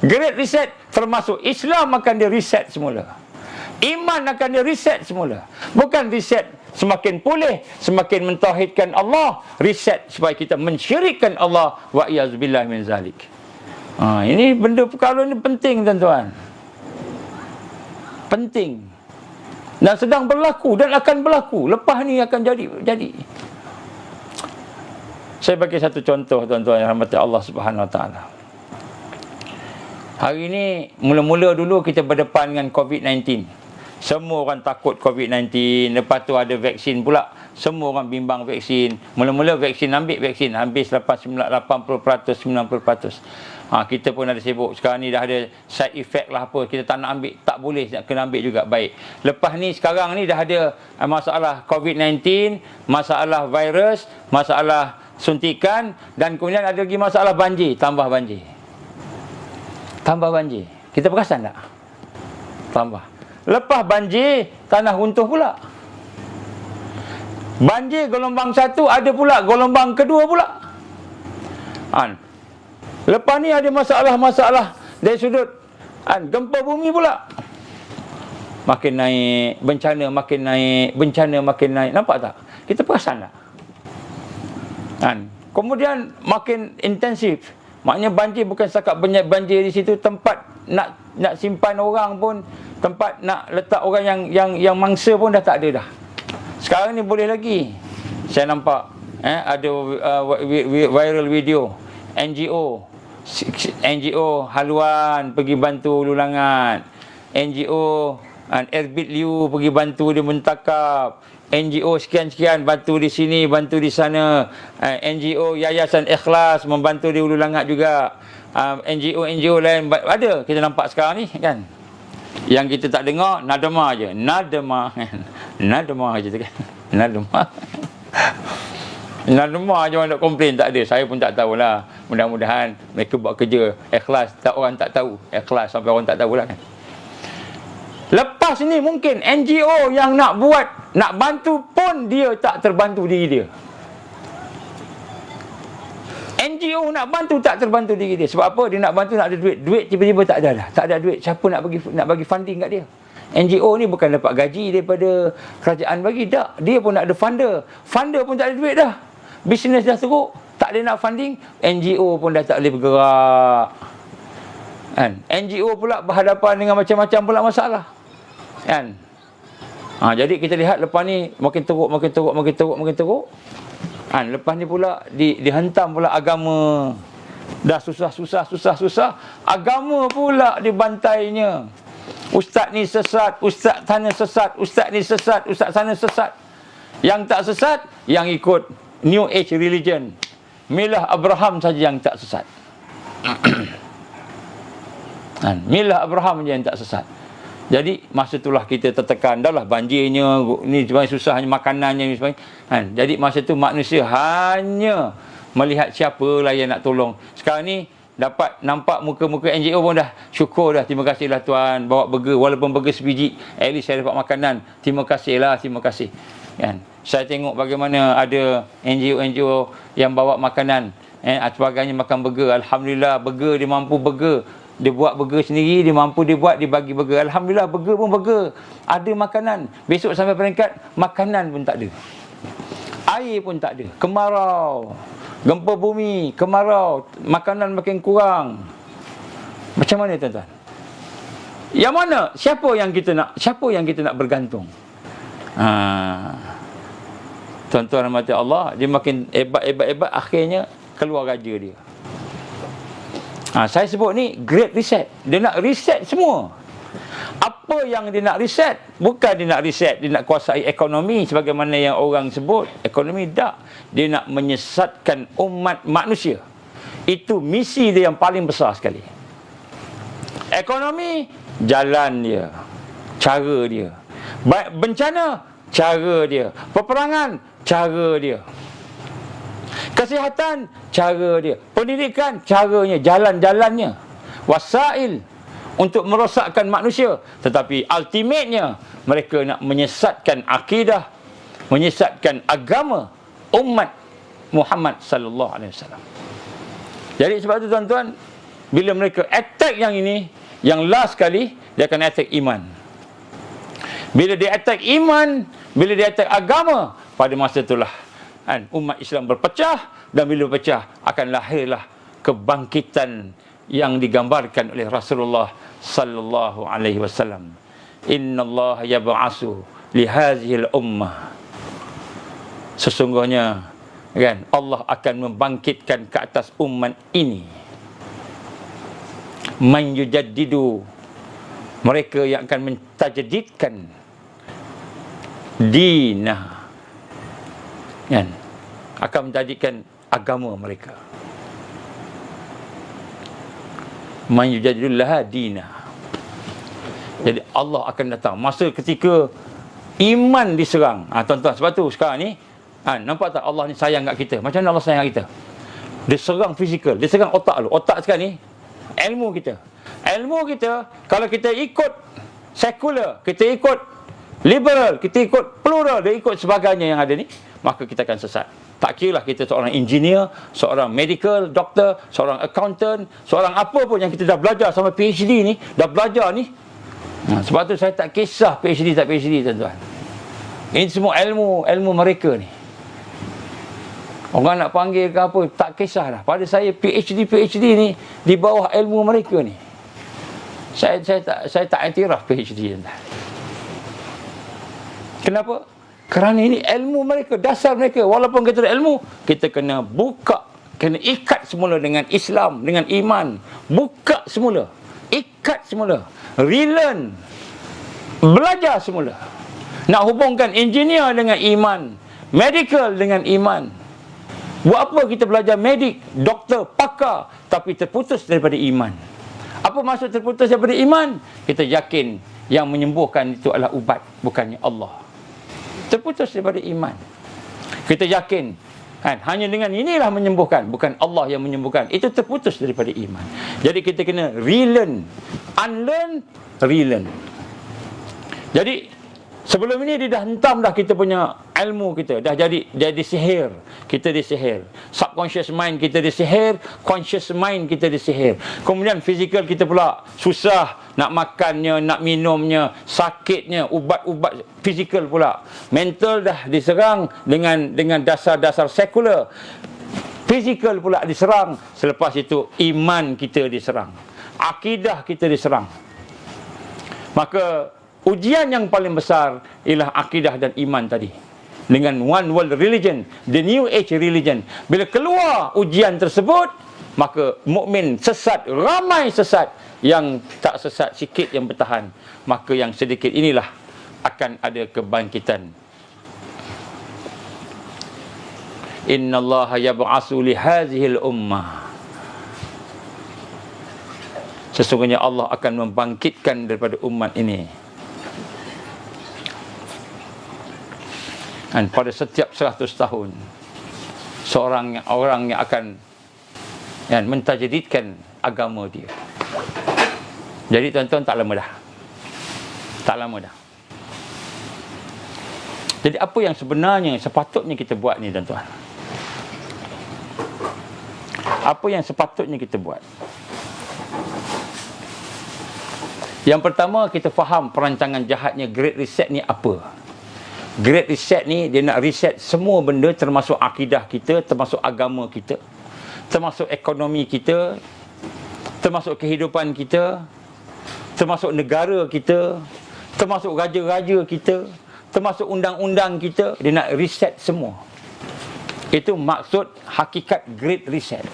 Great reset, termasuk Islam akan di reset semula. Iman akan di reset semula. Bukan reset semakin pulih, semakin mentauhidkan Allah, reset supaya kita mensyirikkan Allah, wa iyazbillah min zalik. Ini benda perkara ni penting, tuan-tuan. Penting. Dan sedang berlaku dan akan berlaku. Lepas ni akan jadi. Saya bagi satu contoh, tuan-tuan yang rahmati Allah Subhanahu Wa Taala. Hari ini, mula-mula dulu kita berdepan dengan COVID-19. Semua orang takut COVID-19. Lepas tu ada vaksin pula. Semua orang bimbang vaksin. Mula-mula vaksin, ambil vaksin. Habis 80%, 90%. Kita pun ada sibuk. Sekarang ni dah ada side effect lah apa. Kita tak nak ambil. Tak boleh nak kena ambil juga. Baik. Lepas ni, sekarang ni dah ada masalah COVID-19, masalah virus, masalah suntikan, dan kemudian ada lagi masalah banjir. Tambah banjir. Kita perasan tak? Tambah. Lepas banjir, tanah runtuh pula. Banjir gelombang 1, ada pula gelombang kedua pula. Lepas ni ada masalah-masalah dari sudut gempa bumi pula. Makin naik, bencana makin naik. Nampak tak? Kita perasan tak? Kemudian makin intensif. Maknanya banjir bukan setakat banjir di situ, tempat nak simpan orang pun, tempat nak letak orang yang mangsa pun dah tak ada dah. Sekarang ni boleh lagi. Saya nampak ada viral video NGO haluan pergi bantu Lulangat, NGO Erbit Liu pergi bantu di Muntakab, NGO sekian-sekian bantu di sini, bantu di sana, NGO Yayasan Ikhlas membantu di Hulu Langat juga, NGO lain ada. Kita nampak sekarang ni kan. Yang kita tak dengar, nadama je. Nadama je tu kan. Nadama je orang nak komplain, tak ada. Saya pun tak tahulah. Mudah-mudahan mereka buat kerja ikhlas. Orang tak tahu. Ikhlas sampai orang tak tahulah kan. Lepas ni mungkin NGO yang nak bantu pun dia tak terbantu diri dia. NGO nak bantu tak terbantu diri dia. Sebab apa? Dia nak bantu, nak ada duit. Duit tiba-tiba tak ada dah. Tak ada duit. Siapa nak bagi funding kat dia? NGO ni bukan dapat gaji daripada kerajaan bagi. Tak. Dia pun nak ada funder. Funder pun tak ada duit dah. Bisnes dah teruk. Tak ada nak funding. NGO pun dah tak boleh bergerak. NGO pula berhadapan dengan macam-macam pula masalah. Jadi kita lihat lepas ni makin teruk. Lepas ni pula dihentam pula agama. Dah susah. Agama pula dibantainya. Ustaz ni sesat, ustaz sana sesat, ustaz ni sesat, ustaz sana sesat. Yang tak sesat, yang ikut New Age religion. Milah Abraham saja yang tak sesat. Milah Abraham saja yang tak sesat. Jadi masa itulah kita tertekan, dah lah banjirnya, ni susahnya makanannya ni sebagainya. Kan? Jadi masa tu manusia hanya melihat siapalah yang nak tolong. Sekarang ni dapat nampak muka-muka NGO pun dah syukur dah, terima kasihlah Tuan bawa burger, walaupun burger sebiji, at least saya dapat makanan. Terima kasihlah, terima kasih. Kan? Saya tengok bagaimana ada NGO yang bawa makanan, sebagainya, makan burger. Alhamdulillah, burger dia mampu burger. Dia buat burger sendiri, dia mampu dia buat, dia bagi burger. Alhamdulillah, burger pun burger. Ada makanan. Besok sampai peringkat, makanan pun tak ada. Air pun tak ada. Kemarau. Gempa bumi, kemarau. Makanan makin kurang. Macam mana tuan-tuan? Yang mana? Siapa yang kita nak bergantung? Tuan-tuan rahmati Allah, dia makin hebat, akhirnya keluar raja dia. Saya sebut ni great reset. Dia nak reset semua. Apa yang dia nak reset? Bukan dia nak reset, dia nak kuasai ekonomi sebagaimana yang orang sebut. Ekonomi tak. Dia nak menyesatkan umat manusia. Itu misi dia yang paling besar sekali. Ekonomi, jalan dia, cara dia. Bencana, cara dia. Peperangan, cara dia. Kesihatan, cara dia. Pendidikan, caranya, jalan-jalannya. Wasail untuk merosakkan manusia. Tetapi ultimatenya, mereka nak menyesatkan akidah, menyesatkan agama umat Muhammad sallallahu alaihi wasallam. Jadi sebab itu tuan-tuan, bila mereka attack yang ini, yang last sekali, dia akan attack iman. Bila dia attack iman, bila dia attack agama, pada masa itulah umat Islam berpecah, dan bila berpecah akan lahirlah kebangkitan yang digambarkan oleh Rasulullah sallallahu alaihi wasallam. Innallaha yab'asu li hadhil ummah. Sesungguhnya kan Allah akan membangkitkan ke atas umat ini man yujaddidu, mereka yang akan mentajdidkan dinah, kan, akan menjadikan agama mereka. Man yujadilullah dina. Jadi Allah akan datang masa ketika iman diserang. Tuan-tuan, sebab tu sekarang ni nampak tak Allah ni sayang kat kita? Macam mana Allah sayang kat kita? Dia serang fizikal, dia serang otak lu. Otak sekarang ni ilmu kita. Ilmu kita, kalau kita ikut sekular, kita ikut liberal, kita ikut plural, dia ikut sebagainya yang ada ni, maka kita akan sesat. Tak kira lah kita seorang engineer, seorang medical doctor, seorang accountant, seorang apa pun yang kita dah belajar sampai PhD ni, dah belajar ni. Sebab tu saya tak kisah PhD tak PhD, tuan-tuan. Ini semua ilmu mereka ni. Orang nak panggil ke apa, tak kisahlah. Pada saya PhD ni di bawah ilmu mereka ni. Saya tak iktiraf PhD, tuan-tuan. Kenapa? Kerana ini ilmu mereka, dasar mereka. Walaupun kita ada ilmu, kita kena buka, kena ikat semula dengan Islam, dengan iman. Buka semula, ikat semula, relearn, belajar semula. Nak hubungkan engineer dengan iman, medical dengan iman. Buat apa kita belajar medik, doktor, pakar, tapi terputus daripada iman? Apa maksud terputus daripada iman? Kita yakin yang menyembuhkan itu adalah ubat, bukannya Allah. Terputus daripada iman. Kita yakin hanya dengan inilah menyembuhkan, bukan Allah yang menyembuhkan. Itu terputus daripada iman. Jadi kita kena relearn, unlearn, relearn. Jadi sebelum ini dia dah hentam dah kita punya ilmu kita, dah jadi disihir. Kita disihir. Subconscious mind kita disihir, conscious mind kita disihir. Kemudian fizikal kita pula susah nak makannya, nak minumnya, sakitnya, ubat-ubat fizikal pula. Mental dah diserang dengan dasar-dasar sekular. Fizikal pula diserang. Selepas itu iman kita diserang. Akidah kita diserang. Maka ujian yang paling besar ialah akidah dan iman tadi. Dengan one world religion, the new age religion. Bila keluar ujian tersebut, maka mukmin sesat, ramai sesat. Yang tak sesat sikit yang bertahan. Maka yang sedikit inilah akan ada kebangkitan. Innallaha yab'asu li hadhil ummah. Sesungguhnya Allah akan membangkitkan daripada umat ini Dan pada setiap 100 tahun seorang orang yang akan mentajdidkan agama dia. Jadi tuan-tuan, tak lama dah. Jadi apa yang sebenarnya sepatutnya kita buat ni tuan-tuan? Apa yang sepatutnya kita buat? Yang pertama, kita faham perancangan jahatnya Great Reset ni apa. Great Reset ni dia nak reset semua benda, termasuk akidah kita, termasuk agama kita, termasuk ekonomi kita, termasuk kehidupan kita, termasuk negara kita, termasuk raja-raja kita, termasuk undang-undang kita. Dia nak reset semua. Itu maksud hakikat Great Reset.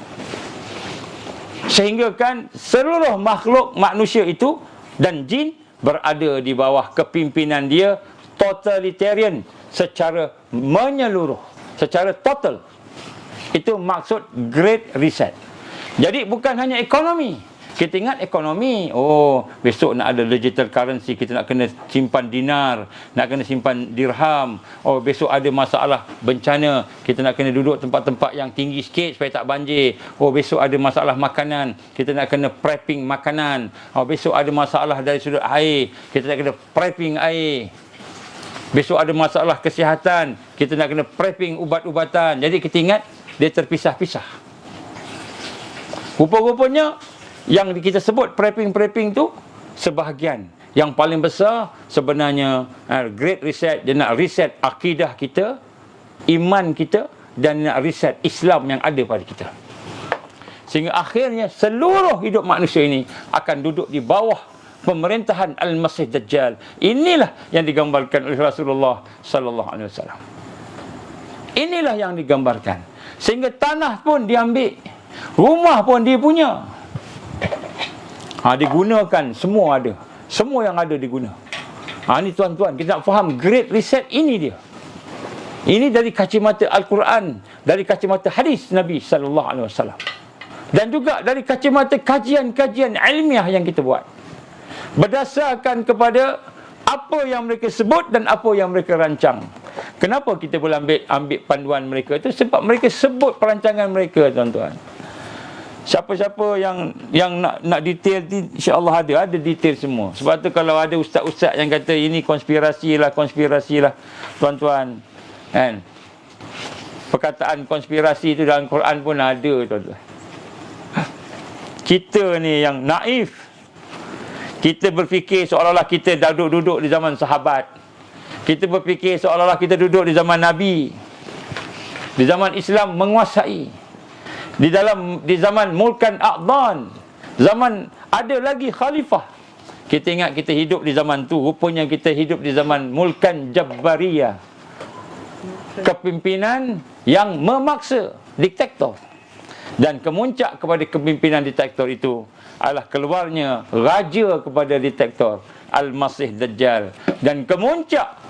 Sehingga kan seluruh makhluk manusia itu dan jin berada di bawah kepimpinan dia, totalitarian secara menyeluruh, secara total. Itu maksud Great Reset. Jadi bukan hanya ekonomi. Kita ingat ekonomi, besok nak ada digital currency, kita nak kena simpan dinar, nak kena simpan dirham. Besok ada masalah bencana, kita nak kena duduk tempat-tempat yang tinggi sikit supaya tak banjir. Besok ada masalah makanan, kita nak kena prepping makanan. Besok ada masalah dari sudut air, kita nak kena prepping air. Besok ada masalah kesihatan, kita nak kena prepping ubat-ubatan. Jadi kita ingat dia terpisah-pisah. Rupa-rupanya yang kita sebut prepping tu sebahagian. Yang paling besar sebenarnya Great Reset, dia nak reset akidah kita, iman kita, dan nak reset Islam yang ada pada kita. Sehingga akhirnya seluruh hidup manusia ini akan duduk di bawah pemerintahan Al-Masih Dajjal. Inilah yang digambarkan oleh Rasulullah sallallahu alaihi wasallam. Inilah yang digambarkan. Sehingga tanah pun diambil, rumah pun dia punya. Digunakan, semua ada. Semua yang ada diguna. Ni tuan-tuan, kita nak faham Great Reset ini dia. Ini dari kacamata Al-Quran, dari kacamata hadis Nabi sallallahu alaihi wasallam. Dan juga dari kacamata kajian-kajian ilmiah yang kita buat. Berdasarkan kepada apa yang mereka sebut dan apa yang mereka rancang. Kenapa kita boleh ambil panduan mereka itu? Sebab mereka sebut perancangan mereka, tuan-tuan. Siapa-siapa yang nak detail, insya-Allah ada detail semua. Sebab tu kalau ada ustaz-ustaz yang kata ini konspirasi lah, tuan-tuan, kan? Perkataan konspirasi itu dalam Quran pun ada, tuan-tuan. Kita ni yang naif. Kita berfikir seolah-olah kita duduk di zaman sahabat. Kita berfikir seolah-olah kita duduk di zaman Nabi. Di zaman Islam menguasai. Di zaman Mulkan A'dhan, zaman ada lagi khalifah. Kita ingat kita hidup di zaman tu, rupanya kita hidup di zaman Mulkan Jabbariyah. Kepimpinan yang memaksa, diktator. Dan kemuncak kepada kepimpinan diktator itu adalah keluarnya raja kepada diktator, Al-Masih Dajjal. Dan kemuncak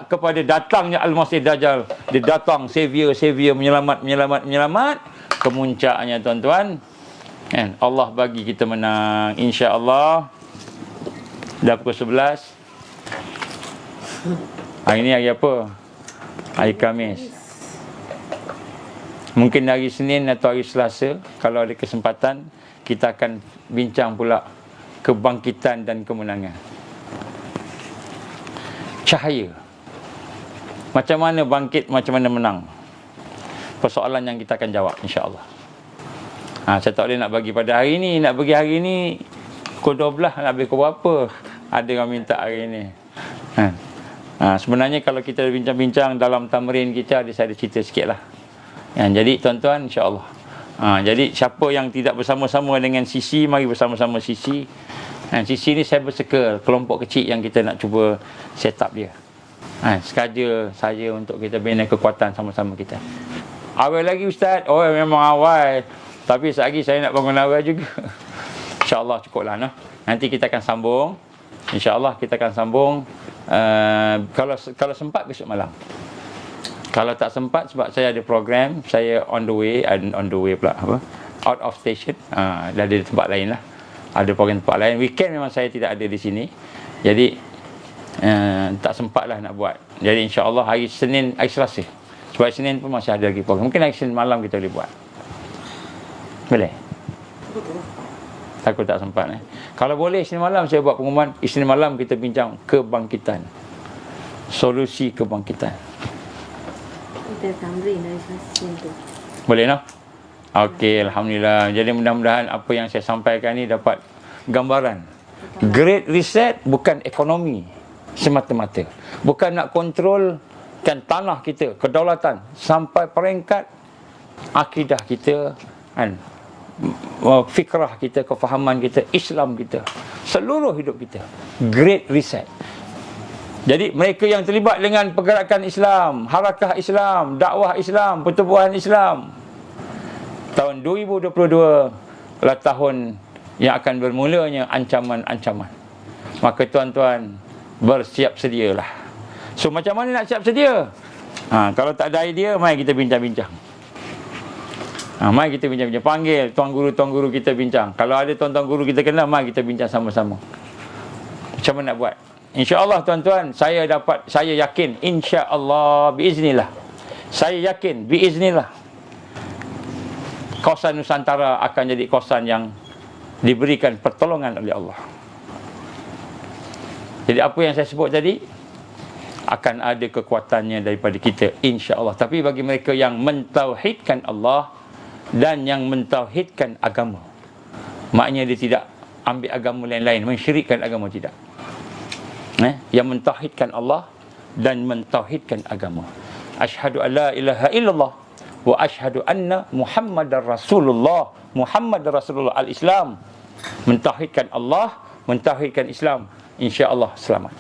kepada datangnya Al-Masih Dajjal, dia datang savior menyelamat. Kemuncaknya, tuan-tuan, kan, Allah bagi kita menang, insya-Allah. Dah pukul 11. Hari ni hari apa? Hari Khamis. Mungkin hari Senin atau hari Selasa, kalau ada kesempatan, kita akan bincang pula kebangkitan dan kemenangan. Cahaya. Macam mana bangkit, macam mana menang? Persoalan yang kita akan jawab, insya-Allah. Saya tak boleh nak bagi pada hari ni. Nak bagi hari ni pukul 12, nak bagi pukul berapa? Ada yang minta hari ni. Sebenarnya kalau kita bincang-bincang dalam tamrin kita, saya ada cerita sikit lah. Jadi tuan-tuan, insya-Allah. Jadi siapa yang tidak bersama-sama dengan Sisi, mari bersama-sama Sisi. Sisi ni saya berseka kelompok kecil yang kita nak cuba set up dia. Sekaja saja untuk kita bina kekuatan sama-sama kita. Awal lagi Ustaz? Memang awal. Tapi sekejap lagi saya nak bangun awal juga. InsyaAllah cukuplah. Nanti kita akan sambung. InsyaAllah kita akan sambung. Kalau sempat besok malam. Kalau tak sempat sebab saya ada program, saya on the way pula, out of station. Dah ada tempat lain lah. Ada program tempat lain. Weekend memang saya tidak ada di sini. Jadi Tak sempatlah nak buat. Jadi insya-Allah hari Senin, hari Selasa. Sebab Senin pun masih ada lagi program. Mungkin hari Senin malam kita boleh buat. Boleh? Takut tak sempat. Kalau boleh Isnin malam saya buat pengumuman. Isnin malam kita bincang kebangkitan, solusi kebangkitan. Kita tamrin dari Isnin tu. Boleh no? Okey, alhamdulillah. Jadi mudah-mudahan apa yang saya sampaikan ni dapat gambaran. Great reset bukan ekonomi semata-mata. Bukan nak kontrolkan tanah kita, kedaulatan sampai peringkat akidah kita kan, fikrah kita, kefahaman kita, Islam kita, seluruh hidup kita. Great reset. Jadi mereka yang terlibat dengan pergerakan Islam, harakah Islam, dakwah Islam, pertubuhan Islam, tahun 2022 adalah tahun yang akan bermulanya ancaman-ancaman. Maka tuan-tuan bersiap sedialah. So macam mana nak siap sedia? Kalau tak ada idea, mari kita bincang-bincang. Mari kita bincang-bincang. Panggil tuan guru kita bincang. Kalau ada tuan-tuan guru kita kenal, mari kita bincang sama-sama. Macam mana nak buat? InsyaAllah tuan-tuan, saya yakin, insyaAllah, biiznillah. Saya yakin, biiznillah, kawasan Nusantara akan jadi kawasan yang diberikan pertolongan oleh Allah. Jadi apa yang saya sebut tadi, akan ada kekuatannya daripada kita, insya-Allah. Tapi bagi mereka yang mentauhidkan Allah dan yang mentauhidkan agama, maknanya dia tidak ambil agama lain-lain, mensyirikkan agama, tidak. Yang mentauhidkan Allah dan mentauhidkan agama. Asyhadu an la ilaha illallah wa asyhadu anna Muhammadar Rasulullah. Muhammadar Rasulullah, al-Islam. Mentauhidkan Allah, mentauhidkan Islam, insya-Allah selamat.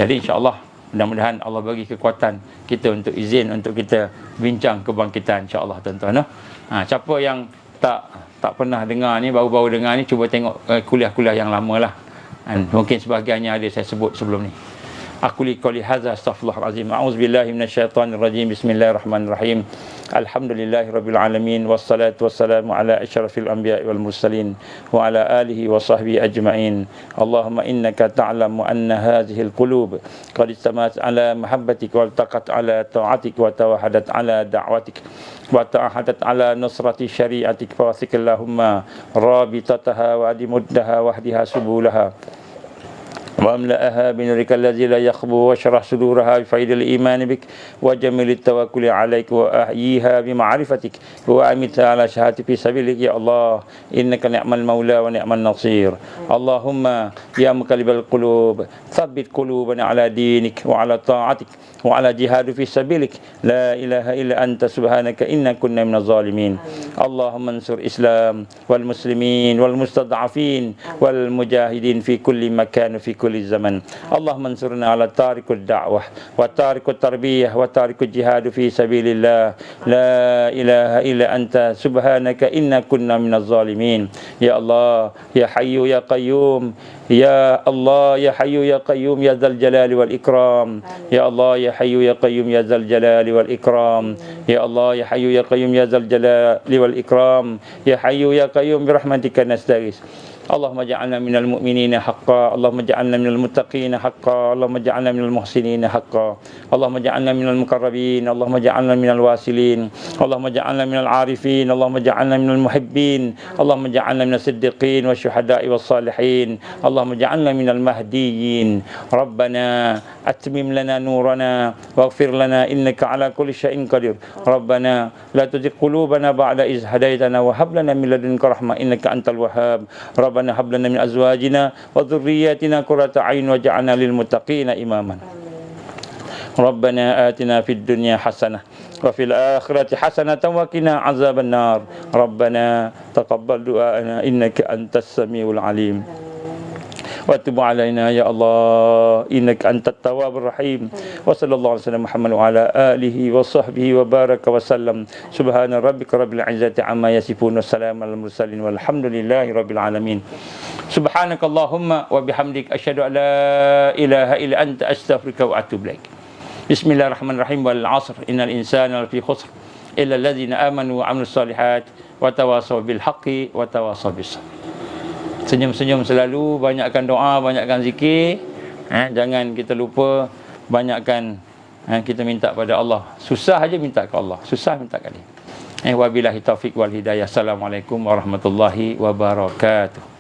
Jadi insya-Allah mudah-mudahan Allah bagi kekuatan kita untuk izin untuk kita bincang kebangkitan, insya-Allah tuan-tuan. Siapa yang tak pernah dengar ni, baru-baru dengar ni, cuba tengok kuliah-kuliah yang lama lah. Mungkin sebahagiannya ada saya sebut sebelum ni. Aku li qouli hadza astaghfirullahalazim. A'udzubillahi minasyaitonirrajim. Bismillahirrahmanirrahim. Alhamdulillahirabbil alamin wassalatu wassalamu ala asyrafil anbiya'i wal mursalin wa ala alihi wa sahbihi ajma'in. Allahumma innaka ta'lamu anna hadhihi al-qulub qad istamat ala mahabbatik wa altaqat ala ta'atik wa tawahadat ala da'watik wa ta'ahadat ala nusrati syari'atik fa wasikallahumma rabitataha wa adimuddaha wahdiha subulaha وأملأها بنورك الذي لا يخبو واشرح صدورها بفيض الإيمان بك وجميل التوكل عليك وأحييها بمعرفتك وأمتها على شهادة في سبيلك يا الله إنك نعم المولى ونعم النصير. اللهم يا مقلب القلوب ثبت قلوبنا على دينك وعلى طاعتك وعلى جهاد في سبيلك لا إله إلا أنت سبحانك إنا كنا من الظالمين. اللهم انصر الإسلام والمسلمين والمستضعفين والمجاهدين في كل مكان وفي كل الزمن. اللهم انصرنا على تارك الدعوة وتارك التربية وتارك الجهاد في سبيل الله لا إله إلا أنت سبحانك إنا كنا من الظالمين. يا الله يا حي يا قيوم يا الله يا حي يا قيوم يا ذا الجلال والإكرام. يا الله يا حي يا قيوم يا ذا الجلال والإكرام. يا الله يا حي يا قيوم يا ذا الجلال والإكرام. يا حي يا قيوم برحمتك نستغيث. اللهم اجعلنا من المؤمنين حقا. اللهم اجعلنا من المتقين حقا. اللهم اجعلنا من المحسنين حقا. اللهم اجعلنا من المقربين. اللهم اجعلنا من الواصلين. اللهم اجعلنا من العارفين. اللهم اجعلنا من المحبين. اللهم اجعلنا من الصديقين والشهداء والصالحين. اللهم اجعلنا من المهديين. ربنا أتمم لنا نورنا واغفر لنا إنك على كل شيء قدير. ربنا لا تزغ قلوبنا بعد إذ هديتنا وهب لنا من لدنك رحمة إنك أنت الوهاب. ربنا هب لنا من أزواجنا وذرياتنا قرة أعين واجعلنا للمتقين إماما. ربنا آتنا في الدنيا حسنة وفي الآخرة حسنة وقنا عذاب النار. ربنا تقبل دعاءنا إنك أنت السميع العليم. وتب علينا يا الله إنك أنت التواب الرحيم. وصلى الله على سيدنا محمد وعلى آله وصحبه وبارك وسلم. سبحان ربك رب العزة عما يصفون والسلام على المرسلين والحمد لله رب العالمين. سبحانك اللهم وبحمدك أشهد أن لا إله إلا أنت أستغفرك وأتوب إليك. بسم الله الرحمن الرحيم. والعصر إن الإنسان لفي خسر إلا الذين آمنوا وعملوا الصالحات وتواصوا بالحق وتواصوا بالصبر. Senyum-senyum selalu, banyakkan doa, banyakkan zikir. Jangan kita lupa banyakkan kita minta pada Allah. Susah aja minta ke Allah, susah minta ke dia. Wabillahi taufiq wal hidayah. Assalamualaikum warahmatullahi wabarakatuh.